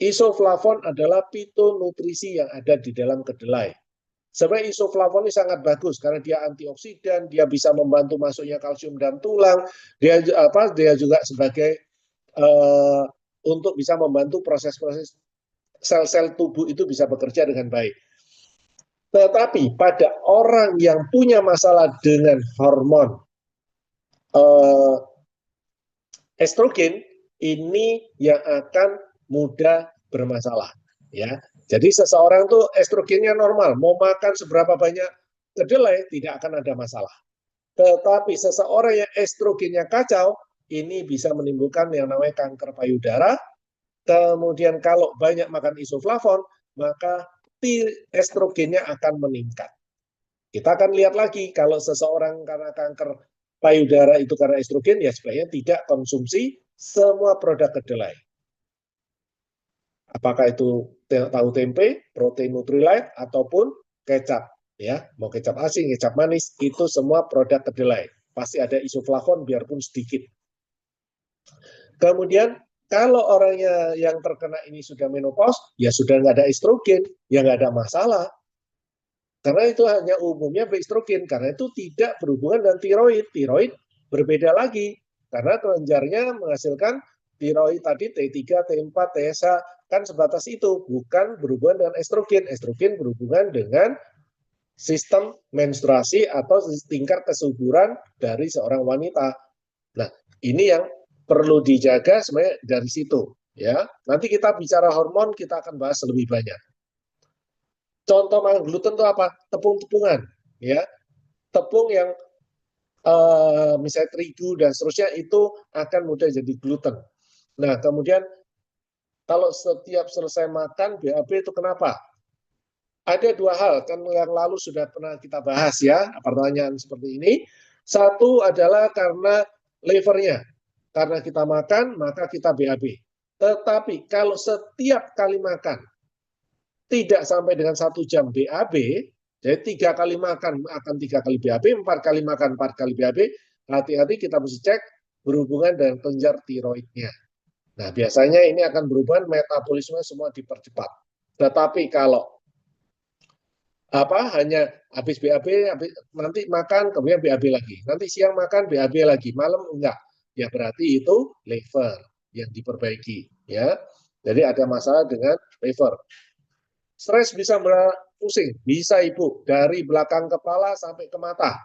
Isoflavon adalah fitonutrisi yang ada di dalam kedelai. Sebenarnya isoflavon ini sangat bagus karena dia antioksidan, dia bisa membantu masuknya kalsium dalam tulang, dia juga sebagai untuk bisa membantu proses-proses sel-sel tubuh itu bisa bekerja dengan baik. Tetapi pada orang yang punya masalah dengan hormon estrogen, ini yang akan mudah bermasalah, ya. Jadi seseorang tuh estrogennya normal, mau makan seberapa banyak kedelai tidak akan ada masalah. Tetapi seseorang yang estrogennya kacau, ini bisa menimbulkan yang namanya kanker payudara. Kemudian kalau banyak makan isoflavon, maka estrogennya akan meningkat. Kita akan lihat lagi kalau seseorang karena kanker payudara itu karena estrogen, ya sebaiknya tidak konsumsi semua produk kedelai. Apakah itu tahu tempe, protein Nutrilite, ataupun kecap, ya, mau kecap asin, kecap manis, itu semua produk kedelai. Pasti ada isoflavon biarpun sedikit. Kemudian kalau orangnya yang terkena ini sudah menopause, ya sudah nggak ada estrogen, ya nggak ada masalah. Karena itu hanya umumnya estrogen, karena itu tidak berhubungan dengan tiroid. Tiroid berbeda lagi, karena kelenjarnya menghasilkan tiroid tadi T3, T4, TSH, kan sebatas itu, bukan berhubungan dengan estrogen. Estrogen berhubungan dengan sistem menstruasi atau tingkat kesuburan dari seorang wanita. Nah, ini yang perlu dijaga sebenarnya dari situ, ya. Nanti kita bicara hormon, kita akan bahas lebih banyak. Contoh makan gluten itu apa? Tepung-tepungan, ya. Tepung yang misalnya terigu dan seterusnya itu akan mudah jadi gluten. Nah, kemudian kalau setiap selesai makan BAB itu kenapa? Ada dua hal, kan yang lalu sudah pernah kita bahas ya, pertanyaan seperti ini. Satu adalah karena levernya. Karena kita makan, maka kita BAB. Tetapi kalau setiap kali makan, tidak sampai dengan 1 jam BAB, jadi 3 kali makan akan 3 kali BAB, 4 kali makan 4 kali BAB, hati-hati kita mesti cek berhubungan dengan kelenjar tiroidnya. Nah, biasanya ini akan berhubungan metabolisme semua dipercepat. Tetapi kalau hanya habis BAB, nanti makan kemudian BAB lagi. Nanti siang makan BAB lagi, malam enggak. Ya berarti itu liver. yang diperbaiki, ya. Jadi ada masalah dengan liver. Stres bisa pusing, bisa Ibu, dari belakang kepala sampai ke mata.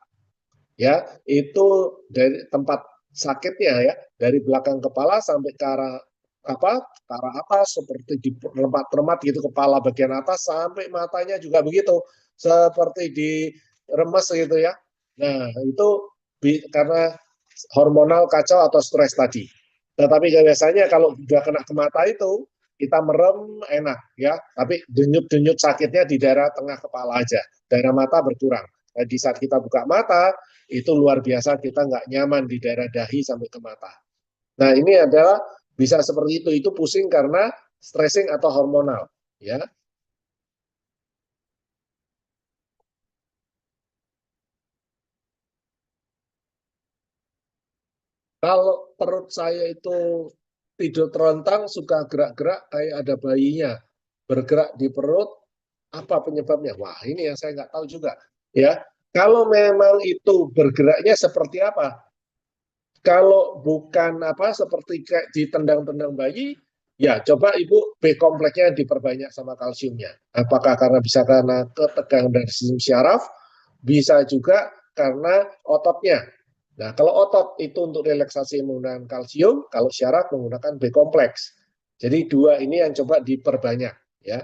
Ya, itu dari tempat sakitnya ya, dari belakang kepala sampai ke arah ke arah atas seperti di remat-remat gitu, kepala bagian atas sampai matanya juga begitu, seperti di remes gitu ya. Nah, itu karena hormonal kacau atau stres tadi. Tetapi biasanya kalau sudah kena ke mata itu, kita merem enak ya, tapi denyut-denyut sakitnya di daerah tengah kepala aja, daerah mata berkurang. Nah, di saat kita buka mata, itu luar biasa kita nggak nyaman di daerah dahi sampai ke mata. Nah, ini adalah bisa seperti itu pusing karena stressing atau hormonal ya. Kalau perut saya itu tidur terlentang, suka gerak-gerak kayak ada bayinya bergerak di perut, apa penyebabnya? Wah, ini yang saya nggak tahu juga. Ya, kalau memang itu bergeraknya seperti apa? Kalau bukan seperti kayak ditendang-tendang bayi, ya coba Ibu B kompleksnya diperbanyak sama kalsiumnya. Apakah bisa karena ketegangan dari sistem syaraf, bisa juga karena ototnya. Nah, kalau otot itu untuk relaksasi menggunakan kalsium, kalau syaraf menggunakan B kompleks. Jadi dua ini yang coba diperbanyak ya.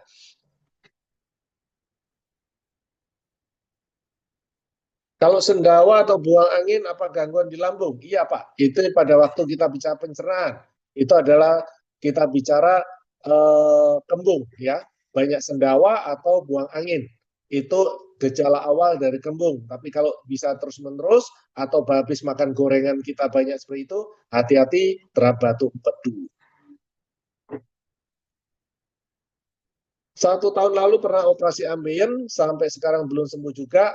Kalau sendawa atau buang angin apa gangguan di lambung? Iya Pak, itu pada waktu kita bicara pencernaan. Itu adalah kita bicara kembung ya, banyak sendawa atau buang angin. Itu gejala awal dari kembung. Tapi kalau bisa terus-menerus atau habis makan gorengan kita banyak seperti itu, hati-hati terhadap batuk empedu. 1 tahun lalu pernah operasi ambeien, sampai sekarang belum sembuh juga.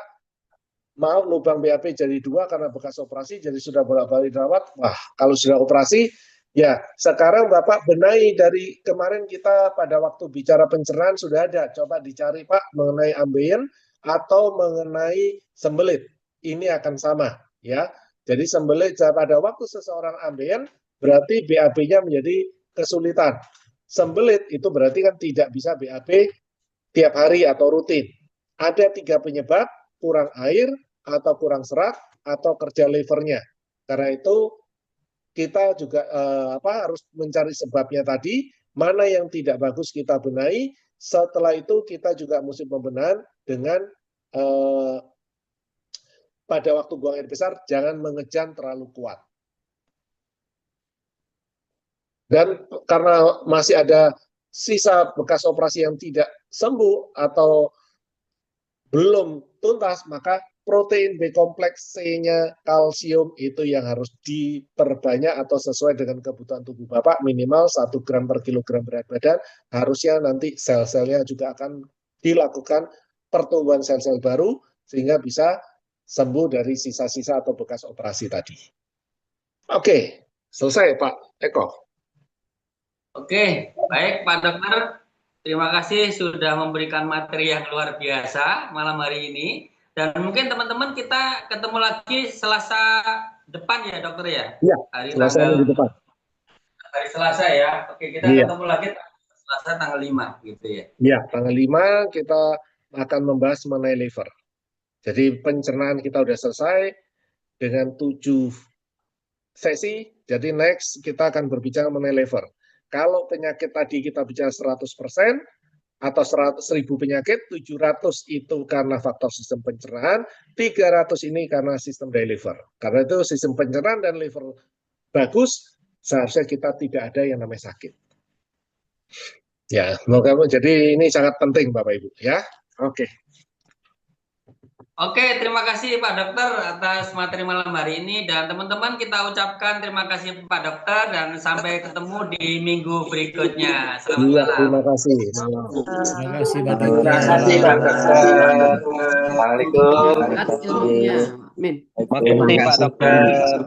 Maaf, lubang BAP jadi 2 karena bekas operasi, jadi sudah bolak-balik dirawat. Wah, kalau sudah operasi, ya sekarang Bapak benahi dari kemarin kita pada waktu bicara pencernaan sudah ada. Coba dicari Pak mengenai ambeien atau mengenai sembelit. Ini akan sama ya. Jadi sembelit pada waktu seseorang ambeien berarti BAP-nya menjadi kesulitan. Sembelit itu berarti kan tidak bisa BAP tiap hari atau rutin. Ada 3 penyebab, kurang air, atau kurang serat, atau kerja livernya. Karena itu kita juga harus mencari sebabnya tadi, mana yang tidak bagus kita benahi, setelah itu kita juga mesti pembenahan dengan pada waktu buang air besar, jangan mengejam terlalu kuat. Dan karena masih ada sisa bekas operasi yang tidak sembuh atau belum tuntas, maka protein B kompleks C-nya, kalsium itu yang harus diperbanyak atau sesuai dengan kebutuhan tubuh Bapak, minimal 1 gram per kilogram berat badan. Harusnya nanti sel-selnya juga akan dilakukan pertumbuhan sel-sel baru sehingga bisa sembuh dari sisa-sisa atau bekas operasi tadi. Oke, selesai Pak Eko. Oke, baik Pak Dokter. Terima kasih sudah memberikan materi yang luar biasa malam hari ini. Dan mungkin teman-teman kita ketemu lagi Selasa depan ya dokter ya? Iya, Selasa di depan. Hari Selasa ya. Oke, kita ketemu lagi Selasa tanggal 5 gitu ya. Iya, tanggal 5 kita akan membahas mengenai liver. Jadi pencernaan kita udah selesai dengan 7 sesi. Jadi next kita akan berbicara mengenai liver. Kalau penyakit tadi kita bicara 100%, atau 100.000 penyakit, 700 itu karena faktor sistem pencernaan, 300 ini karena sistem dari liver. Karena itu sistem pencernaan dan liver bagus, seharusnya kita tidak ada yang namanya sakit. Ya, jadi ini sangat penting Bapak Ibu ya. Oke. Oke, terima kasih Pak Dokter atas materi malam hari ini, dan teman-teman kita ucapkan terima kasih Pak Dokter dan sampai ketemu di minggu berikutnya. Selamat malam. Terima kasih. Terima kasih Pak Terima Dokter. kasih Pak Dokter. Assalamualaikum. Amin. Terima kasih Pak Dokter.